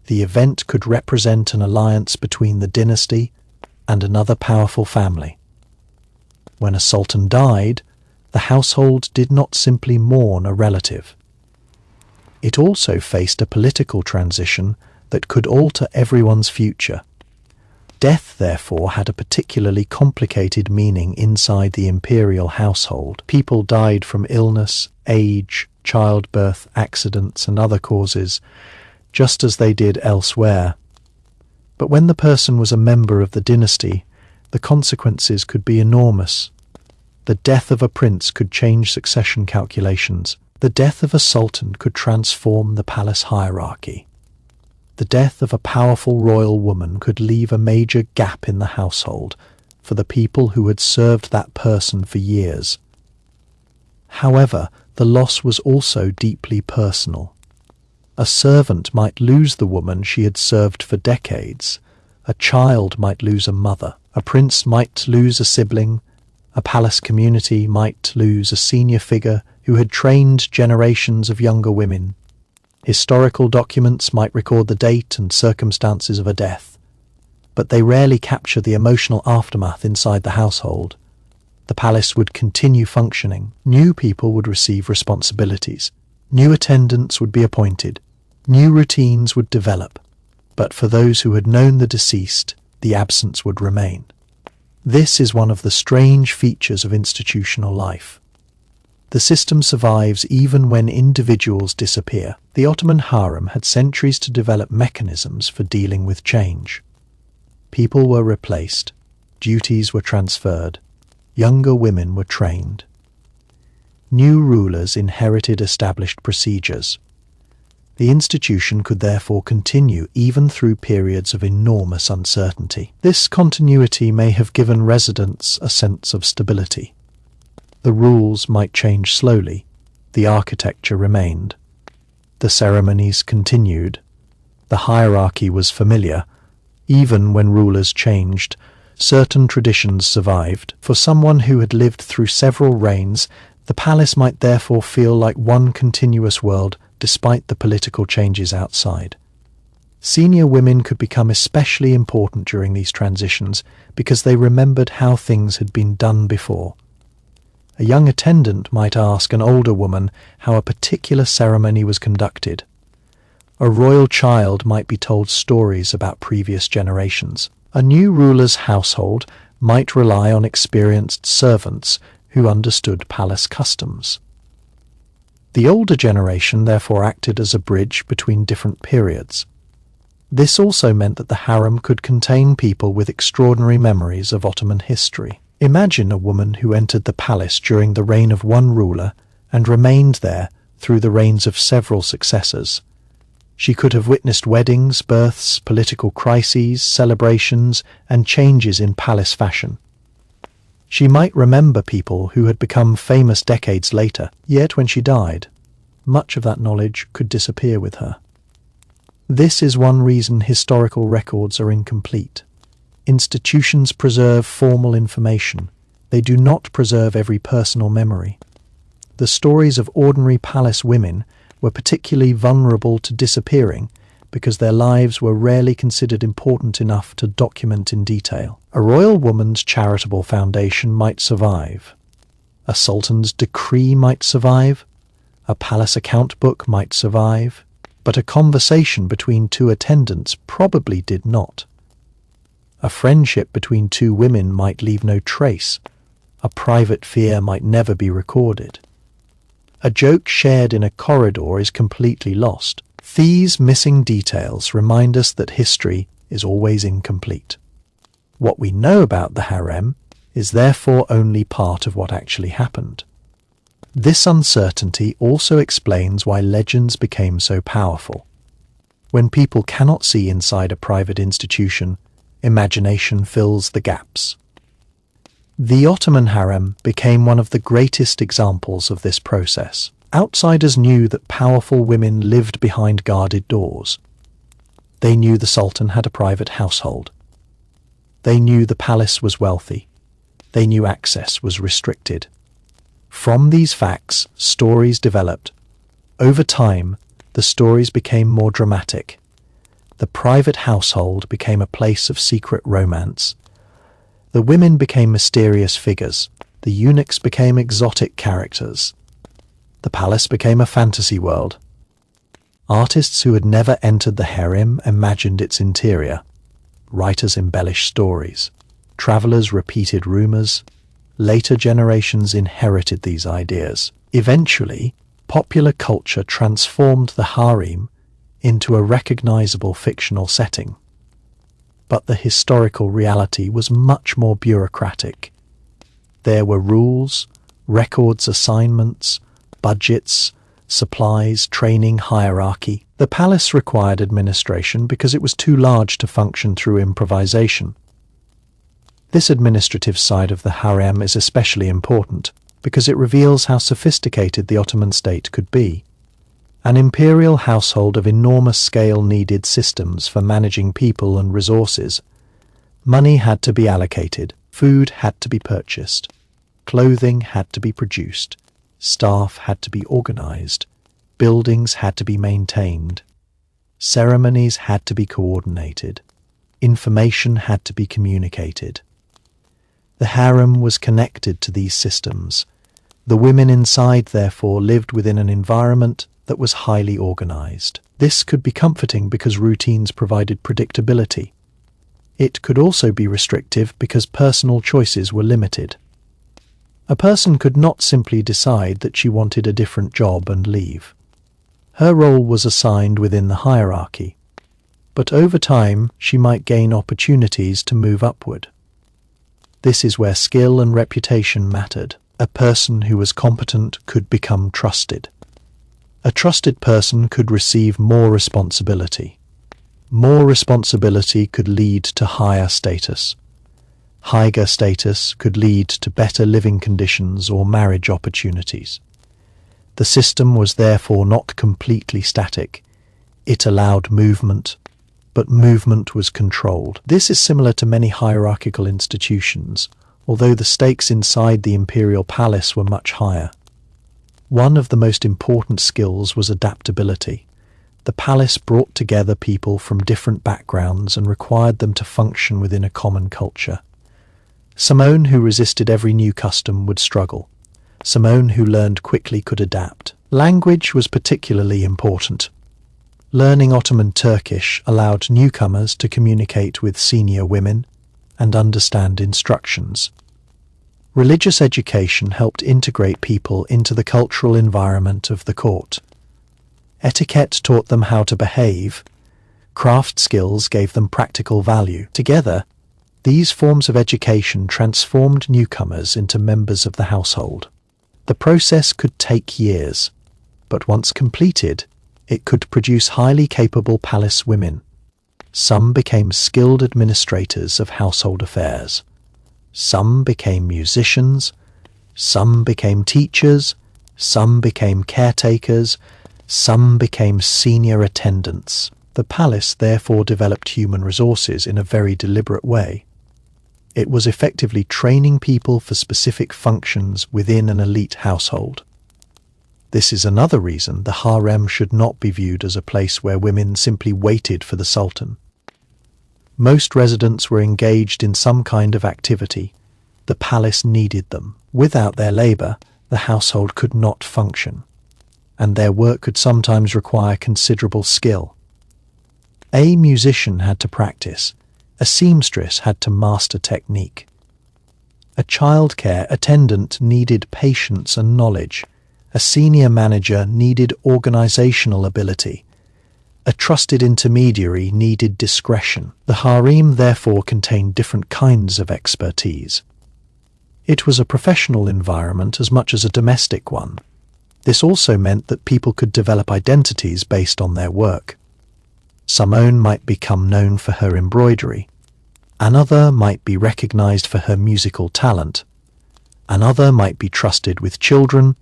the event could represent an alliance between the dynasty and another powerful family. When a sultan died, the household did not simply mourn a relative. It also faced a political transition that could alter everyone's future. Death, therefore, had a particularly complicated meaning inside the imperial household. People died from illness, age, childbirth, accidents, and other causes, just as they did elsewhere. But when the person was a member of the dynasty, the consequences could be enormous. The death of a prince could change succession calculations. The death of a sultan could transform the palace hierarchy. The death of a powerful royal woman could leave a major gap in the household for the people who had served that person for years. However, the loss was also deeply personal. A servant might lose the woman she had served for decades. A child might lose a mother. A prince might lose a sibling, A palace community might lose a senior figure who had trained generations of younger women. Historical documents might record the date and circumstances of a death, but they rarely capture the emotional aftermath inside the household. The palace would continue functioning. New people would receive responsibilities. New attendants would be appointed. New routines would develop. But for those who had known the deceased, the absence would remain. This is one of the strange features of institutional life. The system survives even when individuals disappear. The Ottoman Harem had centuries to develop mechanisms for dealing with change. People were replaced, duties were transferred, younger women were trained. New rulers inherited established procedures. The institution could therefore continue even through periods of enormous uncertainty. This continuity may have given residents a sense of stability. The rules might change slowly. The architecture remained. The ceremonies continued. The hierarchy was familiar. Even when rulers changed, certain traditions survived. For someone who had lived through several reigns, the palace might therefore feel like one continuous world despite the political changes outside. Senior women could become especially important during these transitions because they remembered how things had been done before. A young attendant might ask an older woman how a particular ceremony was conducted. A royal child might be told stories about previous generations. A new ruler's household might rely on experienced servants who understood palace customs. The older generation therefore acted as a bridge between different periods. This also meant that the harem could contain people with extraordinary memories of Ottoman history. Imagine a woman who entered the palace during the reign of one ruler and remained there through the reigns of several successors. She could have witnessed weddings, births, political crises, celebrations, and changes in palace fashion. She might remember people who had become famous decades later, yet when she died, much of that knowledge could disappear with her. This is one reason historical records are incomplete. Institutions preserve formal information. They do not preserve every personal memory. The stories of ordinary palace women were particularly vulnerable to disappearing because their lives were rarely considered important enough to document in detail. A royal woman's charitable foundation might survive. A sultan's decree might survive. A palace account book might survive. But a conversation between two attendants probably did not. A friendship between two women might leave no trace. A private fear might never be recorded. A joke shared in a corridor is completely lost. These missing details remind us that history is always incomplete. What we know about the harem is therefore only part of what actually happened. This uncertainty also explains why legends became so powerful. When people cannot see inside a private institution, imagination fills the gaps. The Ottoman harem became one of the greatest examples of this process. Outsiders knew that powerful women lived behind guarded doors. They knew the sultan had a private household. They knew the palace was wealthy. They knew access was restricted. From these facts, stories developed. Over time, the stories became more dramatic. The private household became a place of secret romance. The women became mysterious figures. The eunuchs became exotic characters. The palace became a fantasy world. Artists who had never entered the harem imagined its interior. Writers embellished stories. Travelers repeated rumors. Later generations inherited these ideas. Eventually, popular culture transformed the harem into a recognizable fictional setting. But the historical reality was much more bureaucratic. There were rules, records, assignments, budgets, supplies, training, hierarchy. The palace required administration because it was too large to function through improvisation. This administrative side of the harem is especially important because it reveals how sophisticated the Ottoman state could be. An imperial household of enormous scale needed systems for managing people and resources. Money had to be allocated, food had to be purchased, Clothing had to be produced, staff had to be organized, buildings had to be maintained, ceremonies had to be coordinated, information had to be communicated. The harem was connected to these systems. The women inside, therefore, lived within an environment that was highly organized. This could be comforting because routines provided predictability. It could also be restrictive because personal choices were limited. A person could not simply decide that she wanted a different job and leave. Her role was assigned within the hierarchy, but over time she might gain opportunities to move upward. This is where skill and reputation mattered. A person who was competent could become trusted. A trusted person could receive more responsibility. More responsibility could lead to higher status. Higher status could lead to better living conditions or marriage opportunities. The system was therefore not completely static. It allowed movement, but movement was controlled. This is similar to many hierarchical institutions, although the stakes inside the imperial palace were much higher. One of the most important skills was adaptability. The palace brought together people from different backgrounds and required them to function within a common culture. Someone who resisted every new custom would struggle. Someone who learned quickly could adapt. Language was particularly important. Learning Ottoman Turkish allowed newcomers to communicate with senior women and understand instructions. Religious education helped integrate people into the cultural environment of the court. Etiquette taught them how to behave. Craft skills gave them practical value. Together, these forms of education transformed newcomers into members of the household. The process could take years, but once completed, it could produce highly capable palace women. Some became skilled administrators of household affairs. Some became musicians. Some became teachers. Some became caretakers. Some became senior attendants. The palace therefore developed human resources in a very deliberate way. It was effectively training people for specific functions within an elite household. This is another reason the harem should not be viewed as a place where women simply waited for the sultan. Most residents were engaged in some kind of activity. The palace needed them. Without their labor, the household could not function, and their work could sometimes require considerable skill. A musician had to practice. A seamstress had to master technique. A childcare attendant needed patience and knowledge. A senior manager needed organizational ability. A trusted intermediary needed discretion. The harem therefore contained different kinds of expertise. It was a professional environment as much as a domestic one. This also meant that people could develop identities based on their work. Someone might become known for her embroidery. Another might be recognized for her musical talent. Another might be trusted with children.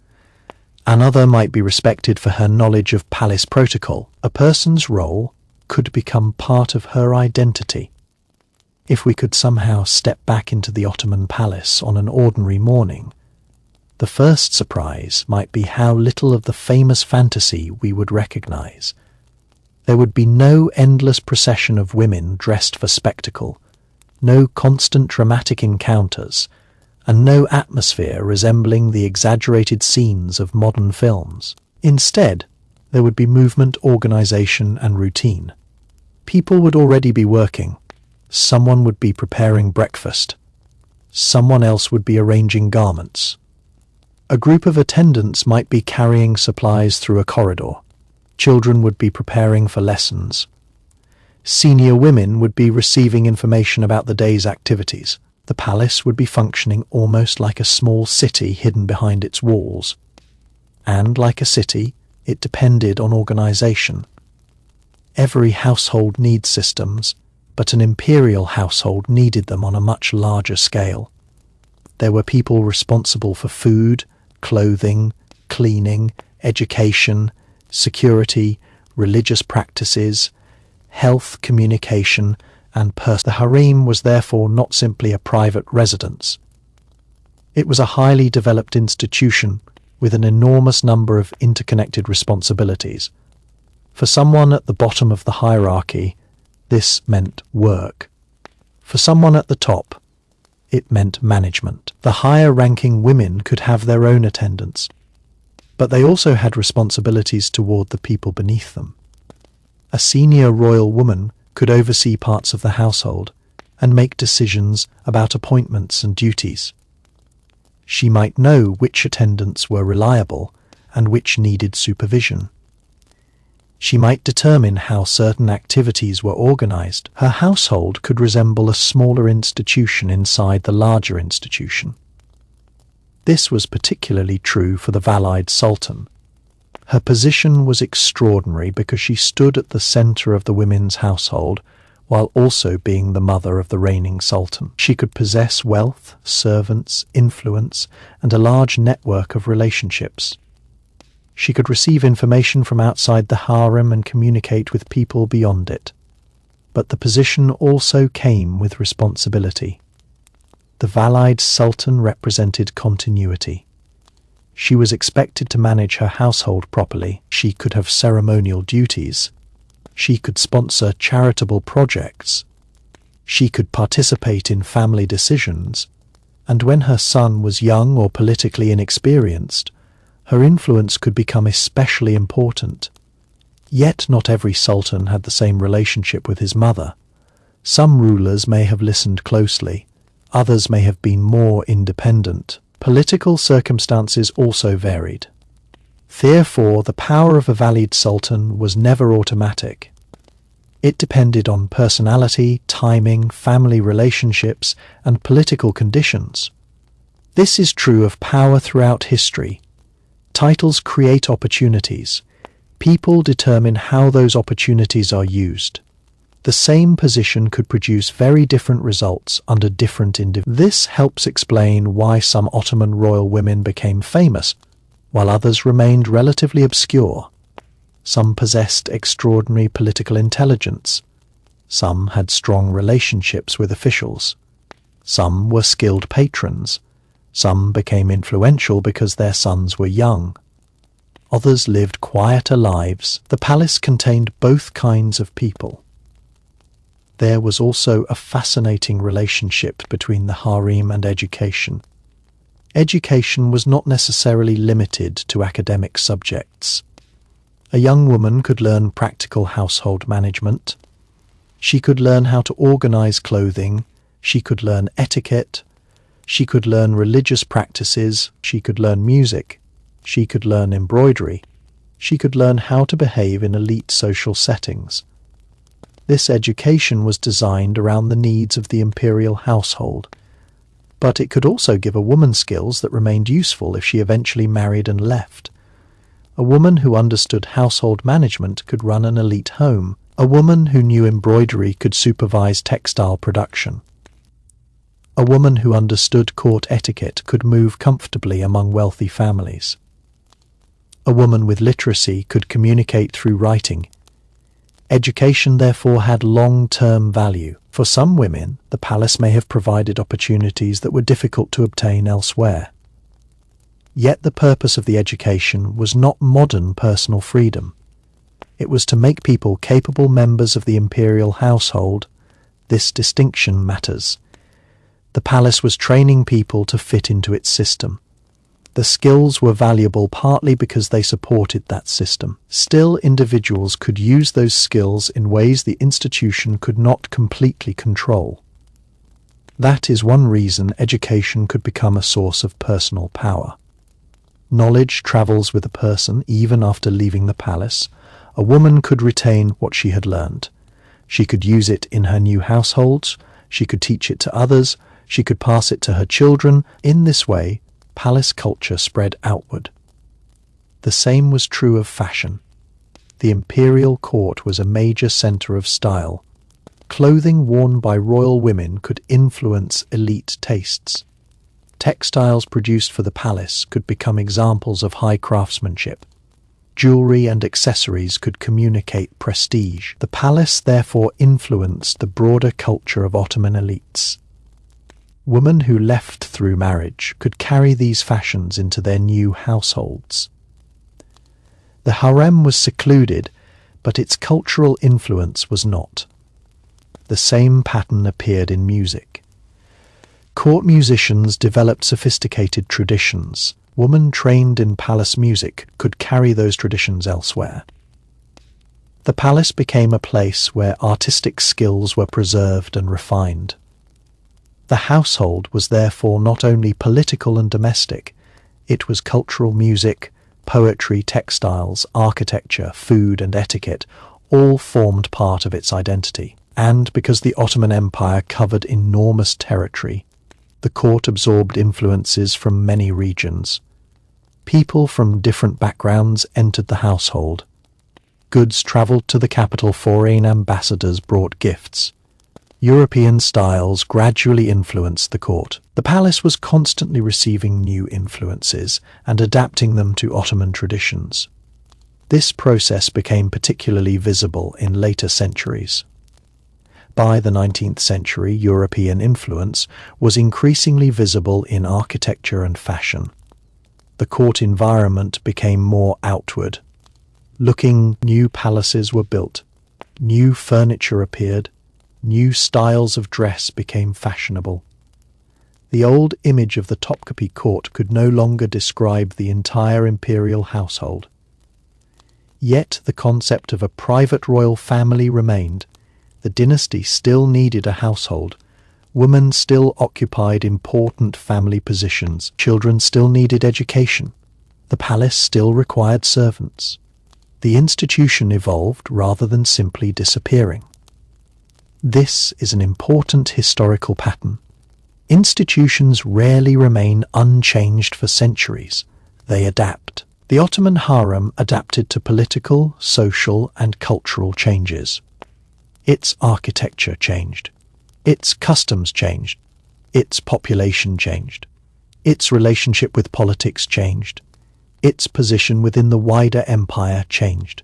Another might be respected for her knowledge of palace protocol. A person's role could become part of her identity. If we could somehow step back into the Ottoman palace on an ordinary morning, the first surprise might be how little of the famous fantasy we would recognize. There would be no endless procession of women dressed for spectacle, no constant dramatic encounters, and no atmosphere resembling the exaggerated scenes of modern films. Instead, there would be movement, organization, and routine. People would already be working. Someone would be preparing breakfast. Someone else would be arranging garments. A group of attendants might be carrying supplies through a corridor. Children would be preparing for lessons. Senior women would be receiving information about the day's activities. The palace would be functioning almost like a small city hidden behind its walls. And like a city, it depended on organization. Every household needs systems, but an imperial household needed them on a much larger scale. There were people responsible for food, clothing, cleaning, education, security, religious practices, health, communication, and the harem was therefore not simply a private residence. It was a highly developed institution with an enormous number of interconnected responsibilities. For someone at the bottom of the hierarchy, this meant work. For someone at the top, it meant management. The higher-ranking women could have their own attendants, but they also had responsibilities toward the people beneath them. A senior royal woman could oversee parts of the household and make decisions about appointments and duties. She might know which attendants were reliable and which needed supervision. She might determine how certain activities were organized. Her household could resemble a smaller institution inside the larger institution. This was particularly true for the Valide Sultan. Her position was extraordinary because she stood at the center of the women's household while also being the mother of the reigning sultan. She could possess wealth, servants, influence, and a large network of relationships. She could receive information from outside the harem and communicate with people beyond it. But the position also came with responsibility. The Valide Sultan represented continuity. She was expected to manage her household properly. She could have ceremonial duties. She could sponsor charitable projects. She could participate in family decisions. And when her son was young or politically inexperienced, her influence could become especially important. Yet not every sultan had the same relationship with his mother. Some rulers may have listened closely. Others may have been more independent. Political circumstances also varied. Therefore, the power of a Valide Sultan was never automatic. It depended on personality, timing, family relationships, and political conditions. This is true of power throughout history. Titles create opportunities. People determine how those opportunities are used. The same position could produce very different results under different individuals. This helps explain why some Ottoman royal women became famous, while others remained relatively obscure. Some possessed extraordinary political intelligence. Some had strong relationships with officials. Some were skilled patrons. Some became influential because their sons were young. Others lived quieter lives. The palace contained both kinds of people. There was also a fascinating relationship between the harem and education. Education was not necessarily limited to academic subjects. A young woman could learn practical household management. She could learn how to organize clothing. She could learn etiquette. She could learn religious practices. She could learn music. She could learn embroidery. She could learn how to behave in elite social settings. This education was designed around the needs of the imperial household, but it could also give a woman skills that remained useful if she eventually married and left. A woman who understood household management could run an elite home. A woman who knew embroidery could supervise textile production. A woman who understood court etiquette could move comfortably among wealthy families. A woman with literacy could communicate through writing. Education, therefore, had long-term value. For some women, the palace may have provided opportunities that were difficult to obtain elsewhere. Yet the purpose of the education was not modern personal freedom. It was to make people capable members of the imperial household. This distinction matters. The palace was training people to fit into its system. The skills were valuable partly because they supported that system. Still, individuals could use those skills in ways the institution could not completely control. That is one reason education could become a source of personal power. Knowledge travels with a person even after leaving the palace. A woman could retain what she had learned. She could use it in her new households. She could teach it to others. She could pass it to her children. In this way, palace culture spread outward. The same was true of fashion. The imperial court was a major center of style. Clothing worn by royal women could influence elite tastes. Textiles produced for the palace could become examples of high craftsmanship. Jewelry and accessories could communicate prestige. The palace therefore influenced the broader culture of Ottoman elites. Women who left through marriage could carry these fashions into their new households. The harem was secluded, but its cultural influence was not. The same pattern appeared in music. Court musicians developed sophisticated traditions. Women trained in palace music could carry those traditions elsewhere. The palace became a place where artistic skills were preserved and refined. The household was therefore not only political and domestic, it was cultural. Music, poetry, textiles, architecture, food and etiquette all formed part of its identity. And because the Ottoman Empire covered enormous territory, the court absorbed influences from many regions. People from different backgrounds entered the household. Goods travelled to the capital. Foreign ambassadors brought gifts. European styles gradually influenced the court. The palace was constantly receiving new influences and adapting them to Ottoman traditions. This process became particularly visible in later centuries. By the 19th century, European influence was increasingly visible in architecture and fashion. The court environment became more outward. New palaces were built, new furniture appeared, new styles of dress became fashionable. The old image of the Topkapi court could no longer describe the entire imperial household. Yet the concept of a private royal family remained. The dynasty still needed a household. Women still occupied important family positions. Children still needed education. The palace still required servants. The institution evolved rather than simply disappearing. This is an important historical pattern. Institutions rarely remain unchanged for centuries. They adapt. The Ottoman harem adapted to political, social, and cultural changes. Its architecture changed. Its customs changed. Its population changed. Its relationship with politics changed. Its position within the wider empire changed.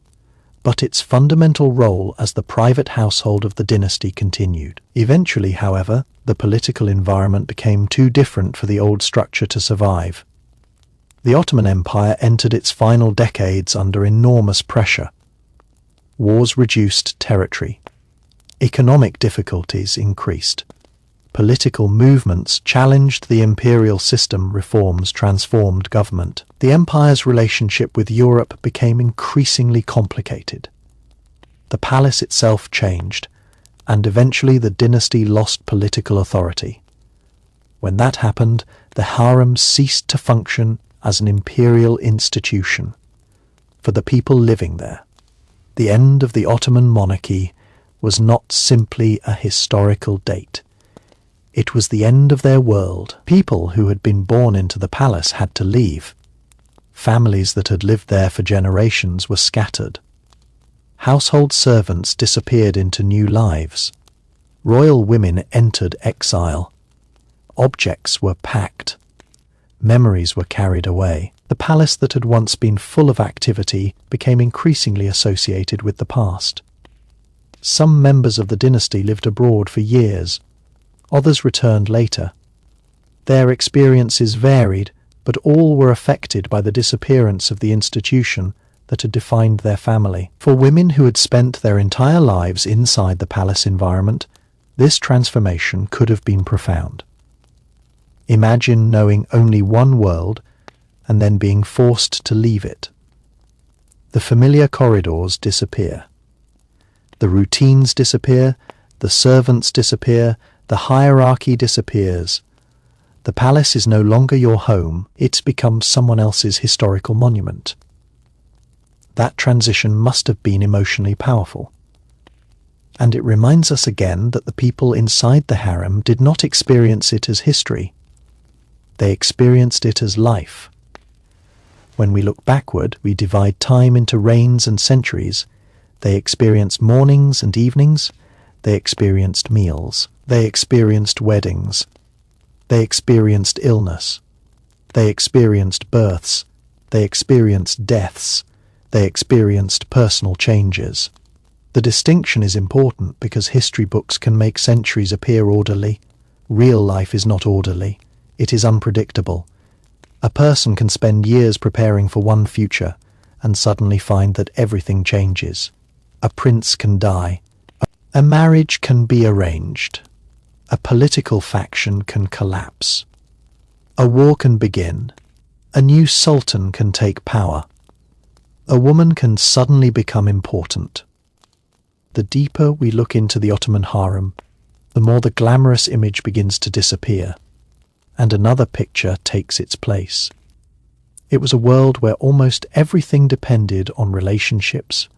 But its fundamental role as the private household of the dynasty continued. Eventually, however, the political environment became too different for the old structure to survive. The Ottoman Empire entered its final decades under enormous pressure. Wars reduced territory. Economic difficulties increased. Political movements challenged the imperial system. Reforms transformed government. The empire's relationship with Europe became increasingly complicated. The palace itself changed, and eventually the dynasty lost political authority. When that happened, the harem ceased to function as an imperial institution for the people living there. The end of the Ottoman monarchy was not simply a historical date. It was the end of their world. People who had been born into the palace had to leave. Families that had lived there for generations were scattered. Household servants disappeared into new lives. Royal women entered exile. Objects were packed. Memories were carried away. The palace that had once been full of activity became increasingly associated with the past. Some members of the dynasty lived abroad for years. Others returned later. Their experiences varied, but all were affected by the disappearance of the institution that had defined their family. For women who had spent their entire lives inside the palace environment, this transformation could have been profound. Imagine knowing only one world and then being forced to leave it. The familiar corridors disappear. The routines disappear, the servants disappear, the hierarchy disappears. The palace is no longer your home, it becomes someone else's historical monument. That transition must have been emotionally powerful. And it reminds us again that the people inside the harem did not experience it as history. They experienced it as life. When we look backward, we divide time into reigns and centuries. They experienced mornings and evenings. They experienced meals. They experienced weddings. They experienced illness. They experienced births. They experienced deaths. They experienced personal changes. The distinction is important because history books can make centuries appear orderly, Real life is not orderly. It is unpredictable. A person can spend years preparing for one future and suddenly find that everything changes. A prince can die. A marriage can be arranged. A political faction can collapse. A war can begin. A new sultan can take power. A woman can suddenly become important. The deeper we look into the Ottoman Harem, the more the glamorous image begins to disappear, and another picture takes its place. It was a world where almost everything depended on relationships,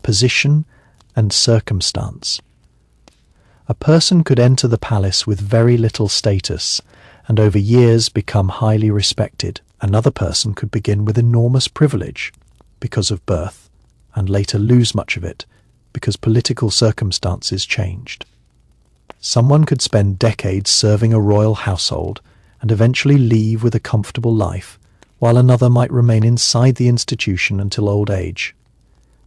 position, and circumstance. A person could enter the palace with very little status and over years become highly respected. Another person could begin with enormous privilege because of birth and later lose much of it because political circumstances changed. Someone could spend decades serving a royal household and eventually leave with a comfortable life, while another might remain inside the institution until old age.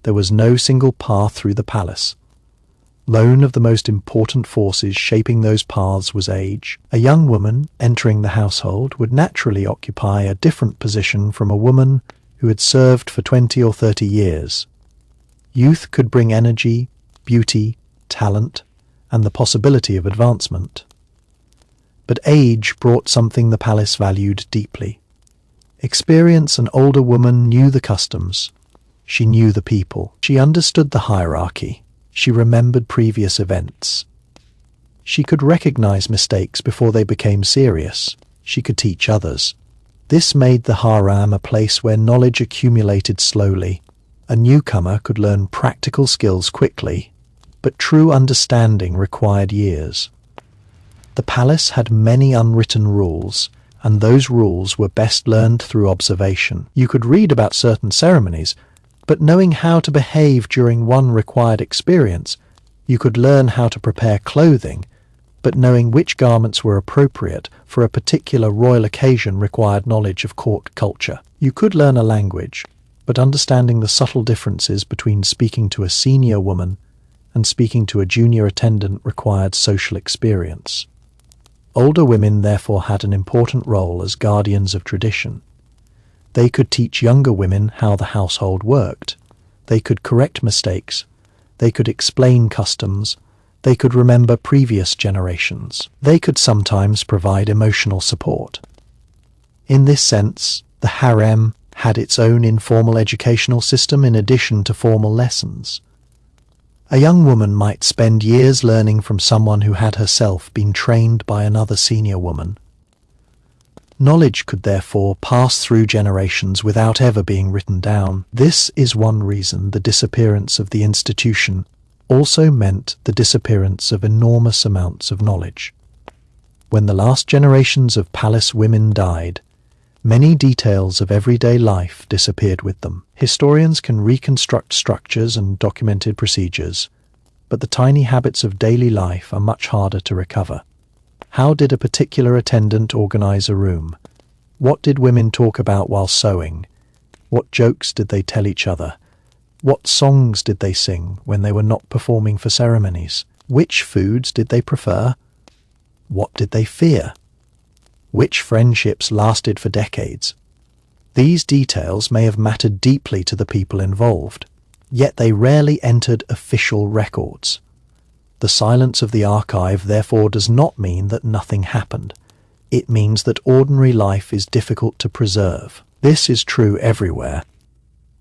There was no single path through the palace. One of the most important forces shaping those paths was age. A young woman entering the household would naturally occupy a different position from a woman who had served for 20 or 30 years. Youth could bring energy, beauty, talent, and the possibility of advancement. But age brought something the palace valued deeply. Experience. An older woman knew the customs. She knew the people. She understood the hierarchy. She remembered previous events. She could recognize mistakes before they became serious. She could teach others. This made the harem a place where knowledge accumulated slowly. A newcomer could learn practical skills quickly, but true understanding required years. The palace had many unwritten rules, and those rules were best learned through observation. You could read about certain ceremonies, but knowing how to behave during one required experience. You could learn how to prepare clothing, but knowing which garments were appropriate for a particular royal occasion required knowledge of court culture. You could learn a language, but understanding the subtle differences between speaking to a senior woman and speaking to a junior attendant required social experience. Older women therefore had an important role as guardians of tradition. They could teach younger women how the household worked. They could correct mistakes. They could explain customs. They could remember previous generations. They could sometimes provide emotional support. In this sense, the harem had its own informal educational system in addition to formal lessons. A young woman might spend years learning from someone who had herself been trained by another senior woman. Knowledge could therefore pass through generations without ever being written down. This is one reason the disappearance of the institution also meant the disappearance of enormous amounts of knowledge. When the last generations of palace women died, many details of everyday life disappeared with them. Historians can reconstruct structures and documented procedures, but the tiny habits of daily life are much harder to recover. How did a particular attendant organize a room? What did women talk about while sewing? What jokes did they tell each other? What songs did they sing when they were not performing for ceremonies? Which foods did they prefer? What did they fear? Which friendships lasted for decades? These details may have mattered deeply to the people involved, yet they rarely entered official records. The silence of the archive therefore does not mean that nothing happened. It means that ordinary life is difficult to preserve. This is true everywhere,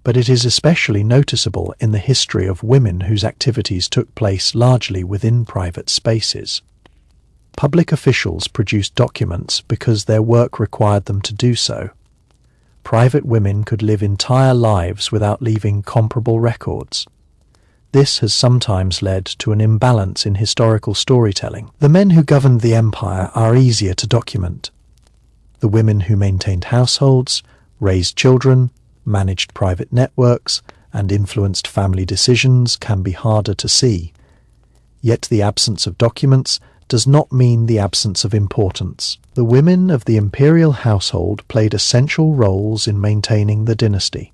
but it is especially noticeable in the history of women whose activities took place largely within private spaces. Public officials produced documents because their work required them to do so. Private women could live entire lives without leaving comparable records. This has sometimes led to an imbalance in historical storytelling. The men who governed the empire are easier to document. The women who maintained households, raised children, managed private networks, and influenced family decisions can be harder to see. Yet the absence of documents does not mean the absence of importance. The women of the imperial household played essential roles in maintaining the dynasty.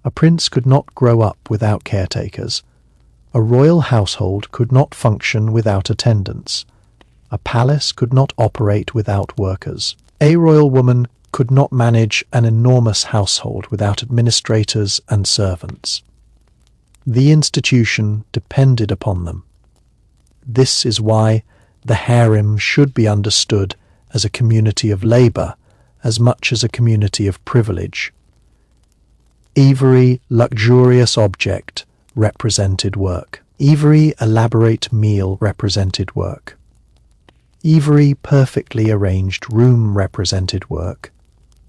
A prince could not grow up without caretakers. A royal household could not function without attendants. A palace could not operate without workers. A royal woman could not manage an enormous household without administrators and servants. The institution depended upon them. This is why the harem should be understood as a community of labor as much as a community of privilege. Every luxurious object represented work. Every elaborate meal represented work. Every perfectly arranged room represented work.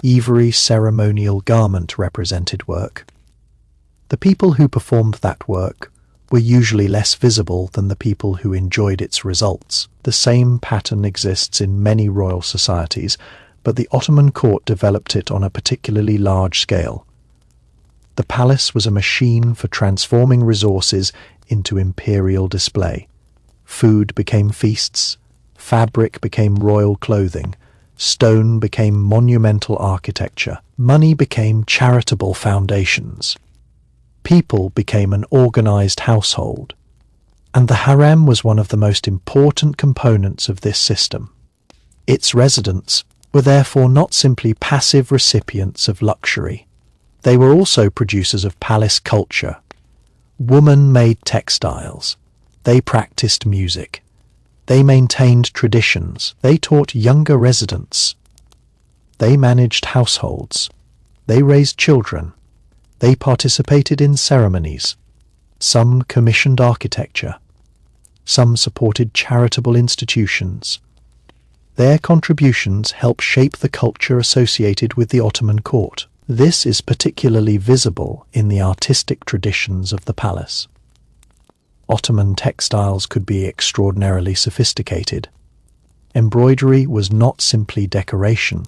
Every ceremonial garment represented work. The people who performed that work were usually less visible than the people who enjoyed its results. The same pattern exists in many royal societies, but the Ottoman court developed it on a particularly large scale. The palace was a machine for transforming resources into imperial display. Food became feasts, fabric became royal clothing, stone became monumental architecture, money became charitable foundations. People became an organized household, and the harem was one of the most important components of this system. Its residents were therefore not simply passive recipients of luxury. They were also producers of palace culture. Women made textiles. They practiced music. They maintained traditions. They taught younger residents. They managed households. They raised children. They participated in ceremonies. Some commissioned architecture. Some supported charitable institutions. Their contributions help shape the culture associated with the Ottoman court. This is particularly visible in the artistic traditions of the palace. Ottoman textiles could be extraordinarily sophisticated. Embroidery was not simply decoration.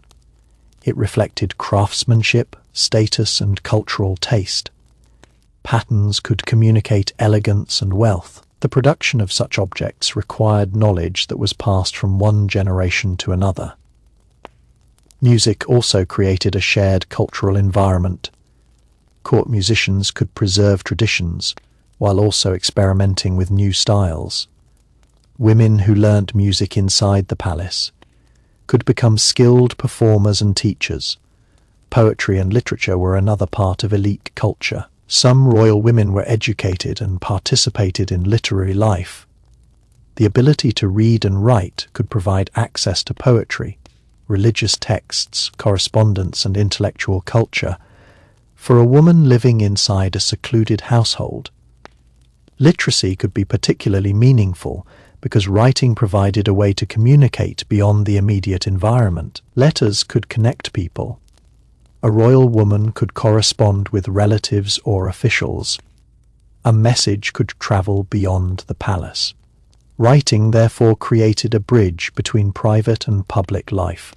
It reflected craftsmanship, status, and cultural taste. Patterns could communicate elegance and wealth. The production of such objects required knowledge that was passed from one generation to another. Music also created a shared cultural environment. Court musicians could preserve traditions while also experimenting with new styles. Women who learnt music inside the palace could become skilled performers and teachers. Poetry and literature were another part of elite culture. Some royal women were educated and participated in literary life. The ability to read and write could provide access to poetry, religious texts, correspondence, and intellectual culture for a woman living inside a secluded household. Literacy could be particularly meaningful because writing provided a way to communicate beyond the immediate environment. Letters could connect people. A royal woman could correspond with relatives or officials. A message could travel beyond the palace. Writing therefore created a bridge between private and public life.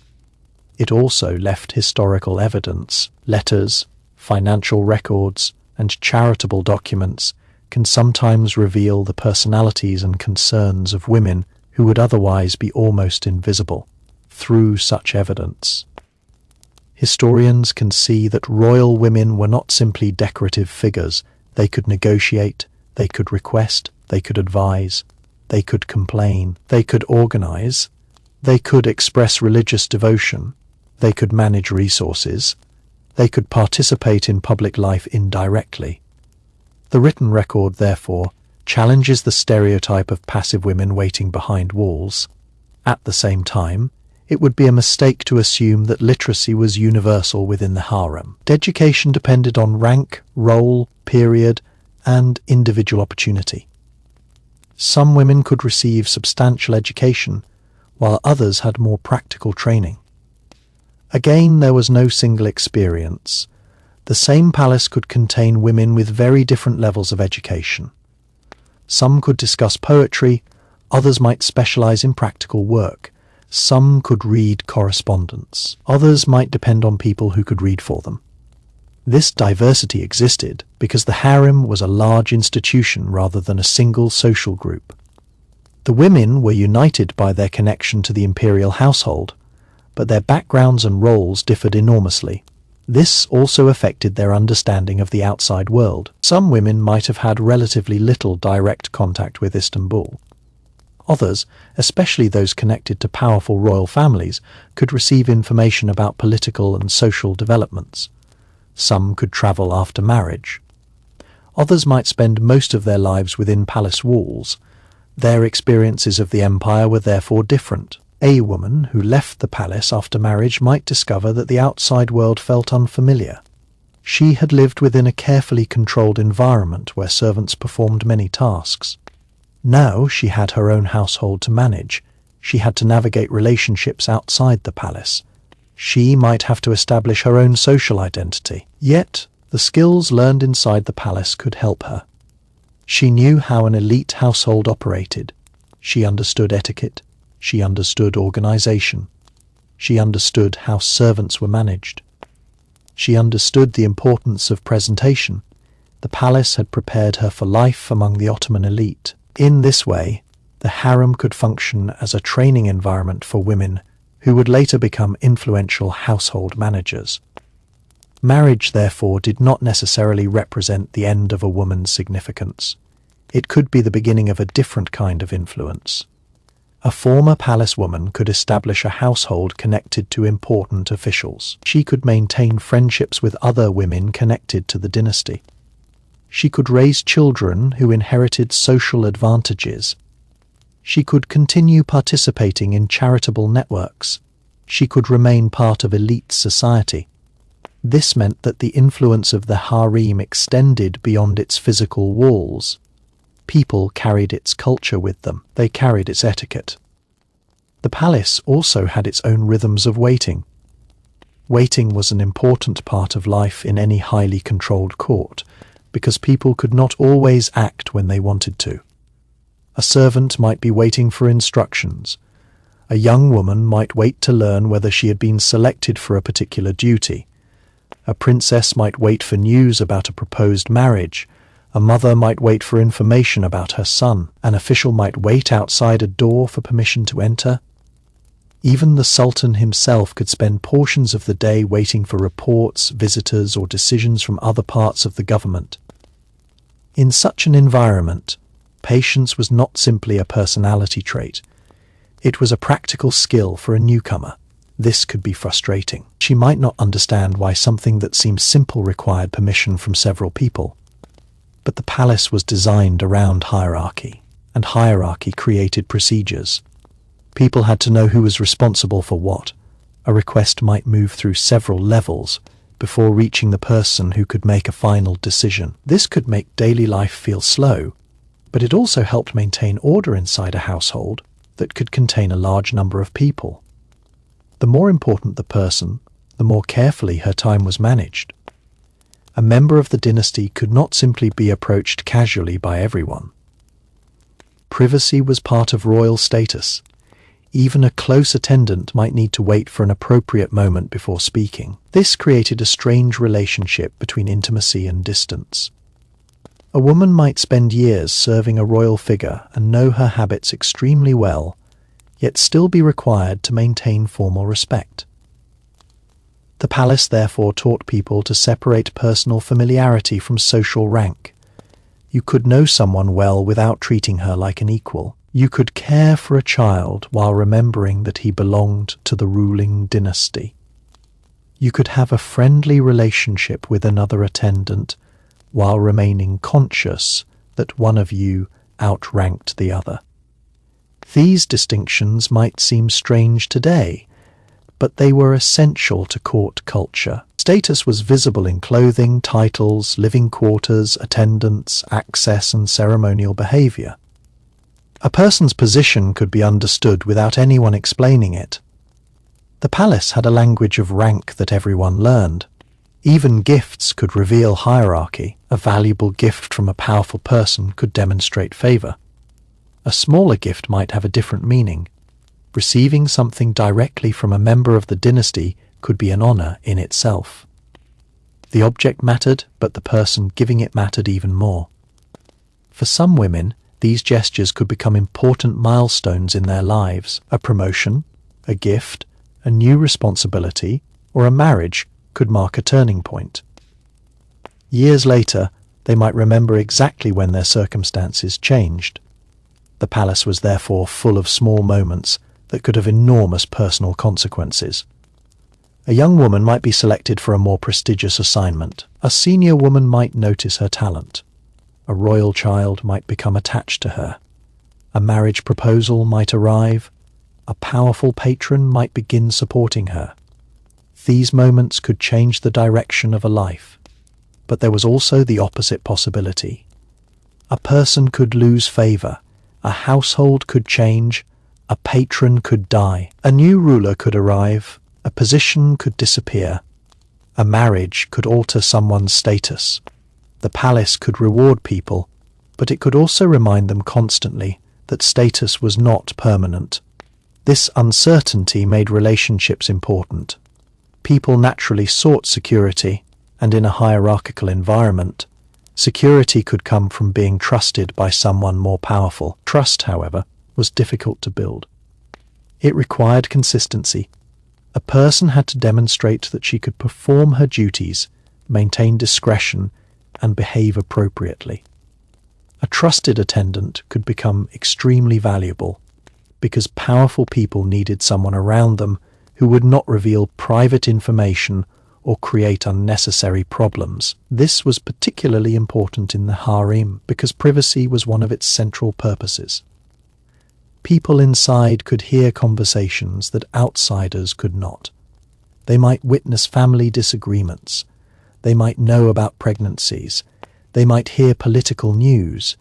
It also left historical evidence. Letters, financial records, and charitable documents can sometimes reveal the personalities and concerns of women who would otherwise be almost invisible. Through such evidence, historians can see that royal women were not simply decorative figures. They could negotiate, they could request, they could advise, they could complain, they could organize, they could express religious devotion, they could manage resources, they could participate in public life indirectly. The written record, therefore, challenges the stereotype of passive women waiting behind walls. At the same time, it would be a mistake to assume that literacy was universal within the harem. Education depended on rank, role, period, and individual opportunity. Some women could receive substantial education, while others had more practical training. Again, there was no single experience. The same palace could contain women with very different levels of education. Some could discuss poetry, others might specialize in practical work. Some could read correspondence. Others might depend on people who could read for them. This diversity existed because the harem was a large institution rather than a single social group. The women were united by their connection to the imperial household, but their backgrounds and roles differed enormously. This also affected their understanding of the outside world. Some women might have had relatively little direct contact with Istanbul. Others, especially those connected to powerful royal families, could receive information about political and social developments. Some could travel after marriage. Others might spend most of their lives within palace walls. Their experiences of the empire were therefore different. A woman who left the palace after marriage might discover that the outside world felt unfamiliar. She had lived within a carefully controlled environment where servants performed many tasks. Now she had her own household to manage. She had to navigate relationships outside the palace. She might have to establish her own social identity. Yet, the skills learned inside the palace could help her. She knew how an elite household operated. She understood etiquette. She understood organization. She understood how servants were managed. She understood the importance of presentation. The palace had prepared her for life among the Ottoman elite. In this way, the harem could function as a training environment for women who would later become influential household managers. Marriage, therefore, did not necessarily represent the end of a woman's significance. It could be the beginning of a different kind of influence. A former palace woman could establish a household connected to important officials. She could maintain friendships with other women connected to the dynasty. She could raise children who inherited social advantages. She could continue participating in charitable networks. She could remain part of elite society. This meant that the influence of the harem extended beyond its physical walls. People carried its culture with them. They carried its etiquette. The palace also had its own rhythms of waiting. Waiting was an important part of life in any highly controlled court, because people could not always act when they wanted to. A servant might be waiting for instructions. A young woman might wait to learn whether she had been selected for a particular duty. A princess might wait for news about a proposed marriage. A mother might wait for information about her son. An official might wait outside a door for permission to enter. Even the Sultan himself could spend portions of the day waiting for reports, visitors, or decisions from other parts of the government. In such an environment, patience was not simply a personality trait. It was a practical skill for a newcomer. This could be frustrating. She might not understand why something that seemed simple required permission from several people. But the palace was designed around hierarchy, and hierarchy created procedures. People had to know who was responsible for what. A request might move through several levels before reaching the person who could make a final decision. This could make daily life feel slow, but it also helped maintain order inside a household that could contain a large number of people. The more important the person, the more carefully her time was managed. A member of the dynasty could not simply be approached casually by everyone. Privacy was part of royal status. Even a close attendant might need to wait for an appropriate moment before speaking. This created a strange relationship between intimacy and distance. A woman might spend years serving a royal figure and know her habits extremely well, yet still be required to maintain formal respect. The palace therefore taught people to separate personal familiarity from social rank. You could know someone well without treating her like an equal. You could care for a child while remembering that he belonged to the ruling dynasty. You could have a friendly relationship with another attendant while remaining conscious that one of you outranked the other. These distinctions might seem strange today, but they were essential to court culture. Status was visible in clothing, titles, living quarters, attendance, access, and ceremonial behavior. A person's position could be understood without anyone explaining it. The palace had a language of rank that everyone learned. Even gifts could reveal hierarchy. A valuable gift from a powerful person could demonstrate favor. A smaller gift might have a different meaning. Receiving something directly from a member of the dynasty could be an honor in itself. The object mattered, but the person giving it mattered even more. For some women, these gestures could become important milestones in their lives. A promotion, a gift, a new responsibility, or a marriage could mark a turning point. Years later, they might remember exactly when their circumstances changed. The palace was therefore full of small moments that could have enormous personal consequences. A young woman might be selected for a more prestigious assignment. A senior woman might notice her talent. A royal child might become attached to her. A marriage proposal might arrive. A powerful patron might begin supporting her. These moments could change the direction of a life. But there was also the opposite possibility. A person could lose favor. A household could change. A patron could die. A new ruler could arrive. A position could disappear. A marriage could alter someone's status. The palace could reward people, but it could also remind them constantly that status was not permanent. This uncertainty made relationships important. People naturally sought security, and in a hierarchical environment, security could come from being trusted by someone more powerful. Trust, however, was difficult to build. It required consistency. A person had to demonstrate that she could perform her duties, maintain discretion, and behave appropriately. A trusted attendant could become extremely valuable because powerful people needed someone around them who would not reveal private information or create unnecessary problems. This was particularly important in the harem because privacy was one of its central purposes. People inside could hear conversations that outsiders could not. They might witness family disagreements. They might know about pregnancies. They might hear political news.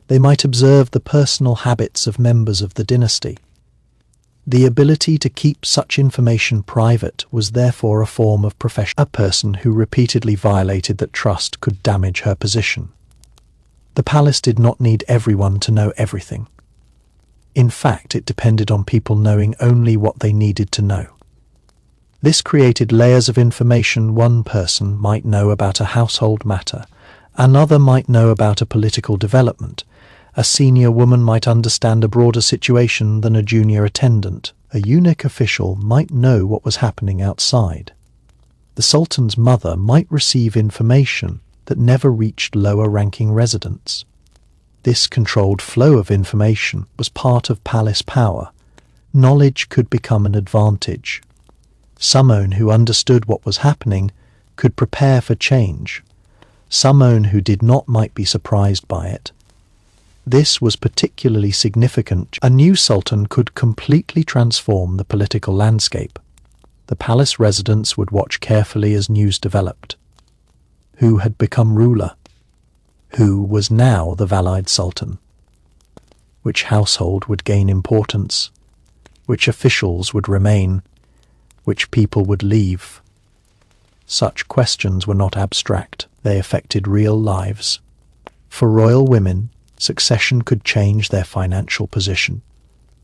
They might observe the personal habits of members of the dynasty. The ability to keep such information private was therefore a form of profession. A person who repeatedly violated that trust could damage her position. The palace did not need everyone to know everything. In fact, it depended on people knowing only what they needed to know. This created layers of information. One person might know about a household matter, another might know about a political development. A senior woman might understand a broader situation than a junior attendant. A eunuch official might know what was happening outside. The Sultan's mother might receive information that never reached lower-ranking residents. This controlled flow of information was part of palace power. Knowledge could become an advantage. Someone who understood what was happening could prepare for change. Someone who did not might be surprised by it. This was particularly significant. A new sultan could completely transform the political landscape. The palace residents would watch carefully as news developed. Who had become ruler? Who was now the Valide Sultan? Which household would gain importance? Which officials would remain? Which people would leave? Such questions were not abstract. They affected real lives. For royal women, succession could change their financial position,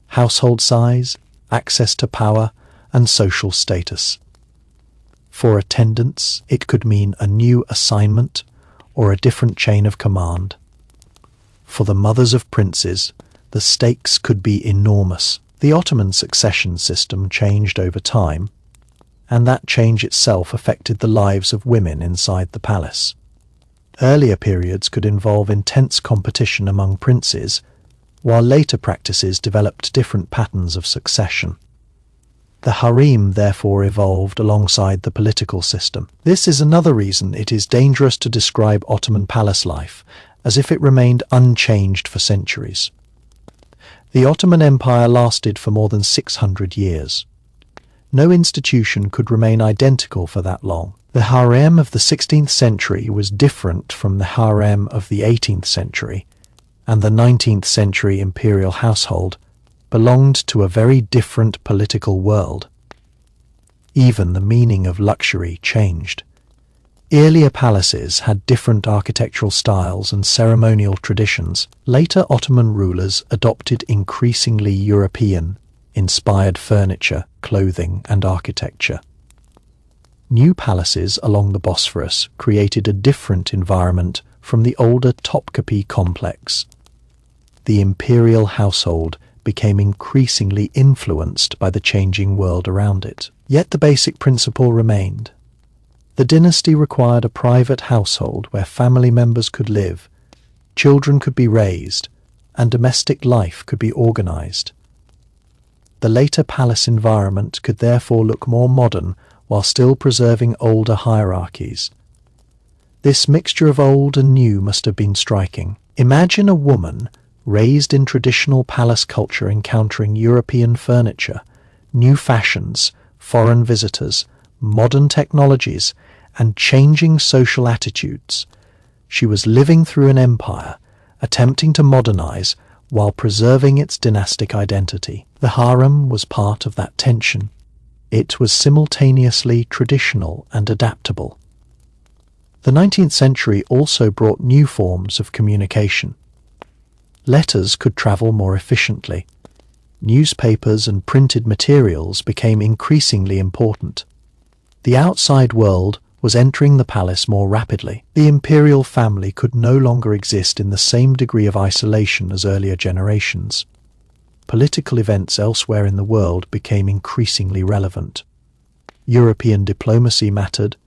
household size, access to power, and social status. For attendants, it could mean a new assignment or a different chain of command. For the mothers of princes, the stakes could be enormous. The Ottoman succession system changed over time, and that change itself affected the lives of women inside the palace. Earlier periods could involve intense competition among princes, while later practices developed different patterns of succession. The harem therefore evolved alongside the political system. This is another reason it is dangerous to describe Ottoman palace life as if it remained unchanged for centuries. The Ottoman Empire lasted for more than 600 years. No institution could remain identical for that long. The harem of the 16th century was different from the harem of the 18th century, and the 19th century imperial household belonged to a very different political world. Even the meaning of luxury changed. Earlier palaces had different architectural styles and ceremonial traditions. Later Ottoman rulers adopted increasingly European-inspired furniture, clothing, and architecture. New palaces along the Bosphorus created a different environment from the older Topkapi complex. The imperial household became increasingly influenced by the changing world around it. Yet the basic principle remained. The dynasty required a private household where family members could live, children could be raised, and domestic life could be organized. The later palace environment could therefore look more modern while still preserving older hierarchies. This mixture of old and new must have been striking. Imagine a woman raised in traditional palace culture encountering European furniture, new fashions, foreign visitors, modern technologies, and changing social attitudes. She was living through an empire, attempting to modernize while preserving its dynastic identity. The harem was part of that tension. It was simultaneously traditional and adaptable. The 19th century also brought new forms of communication. Letters could travel more efficiently. Newspapers and printed materials became increasingly important. The outside world was entering the palace more rapidly. The imperial family could no longer exist in the same degree of isolation as earlier generations. Political events elsewhere in the world became increasingly relevant. European diplomacy mattered,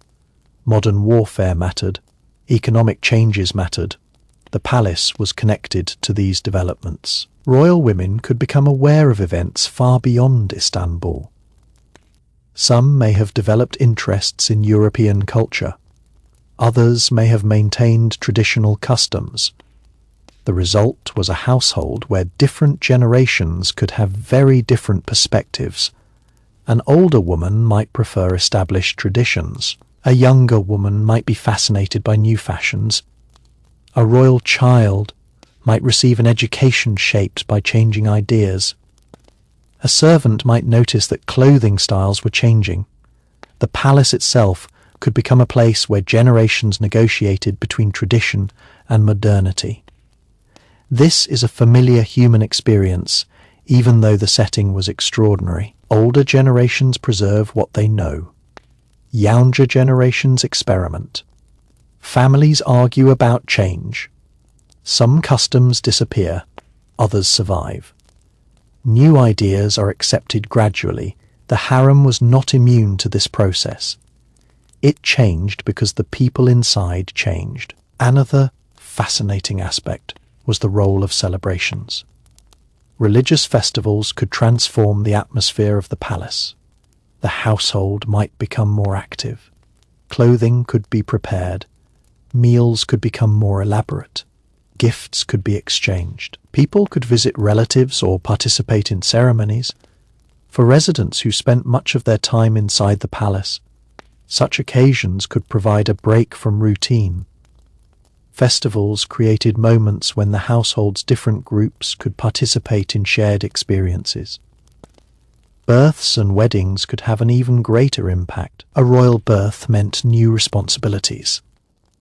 modern warfare mattered, economic changes mattered. The palace was connected to these developments. Royal women could become aware of events far beyond Istanbul. Some may have developed interests in European culture. Others may have maintained traditional customs. The result was a household where different generations could have very different perspectives. An older woman might prefer established traditions. A younger woman might be fascinated by new fashions. A royal child might receive an education shaped by changing ideas. A servant might notice that clothing styles were changing. The palace itself could become a place where generations negotiated between tradition and modernity. This is a familiar human experience, even though the setting was extraordinary. Older generations preserve what they know. Younger generations experiment. Families argue about change. Some customs disappear, others survive. New ideas are accepted gradually. The harem was not immune to this process. It changed because the people inside changed. Another fascinating aspect was the role of celebrations. Religious festivals could transform the atmosphere of the palace. The household might become more active. Clothing could be prepared. Meals could become more elaborate. Gifts could be exchanged. People could visit relatives or participate in ceremonies. For residents who spent much of their time inside the palace, such occasions could provide a break from routine. Festivals created moments when the household's different groups could participate in shared experiences. Births and weddings could have an even greater impact. A royal birth meant new responsibilities.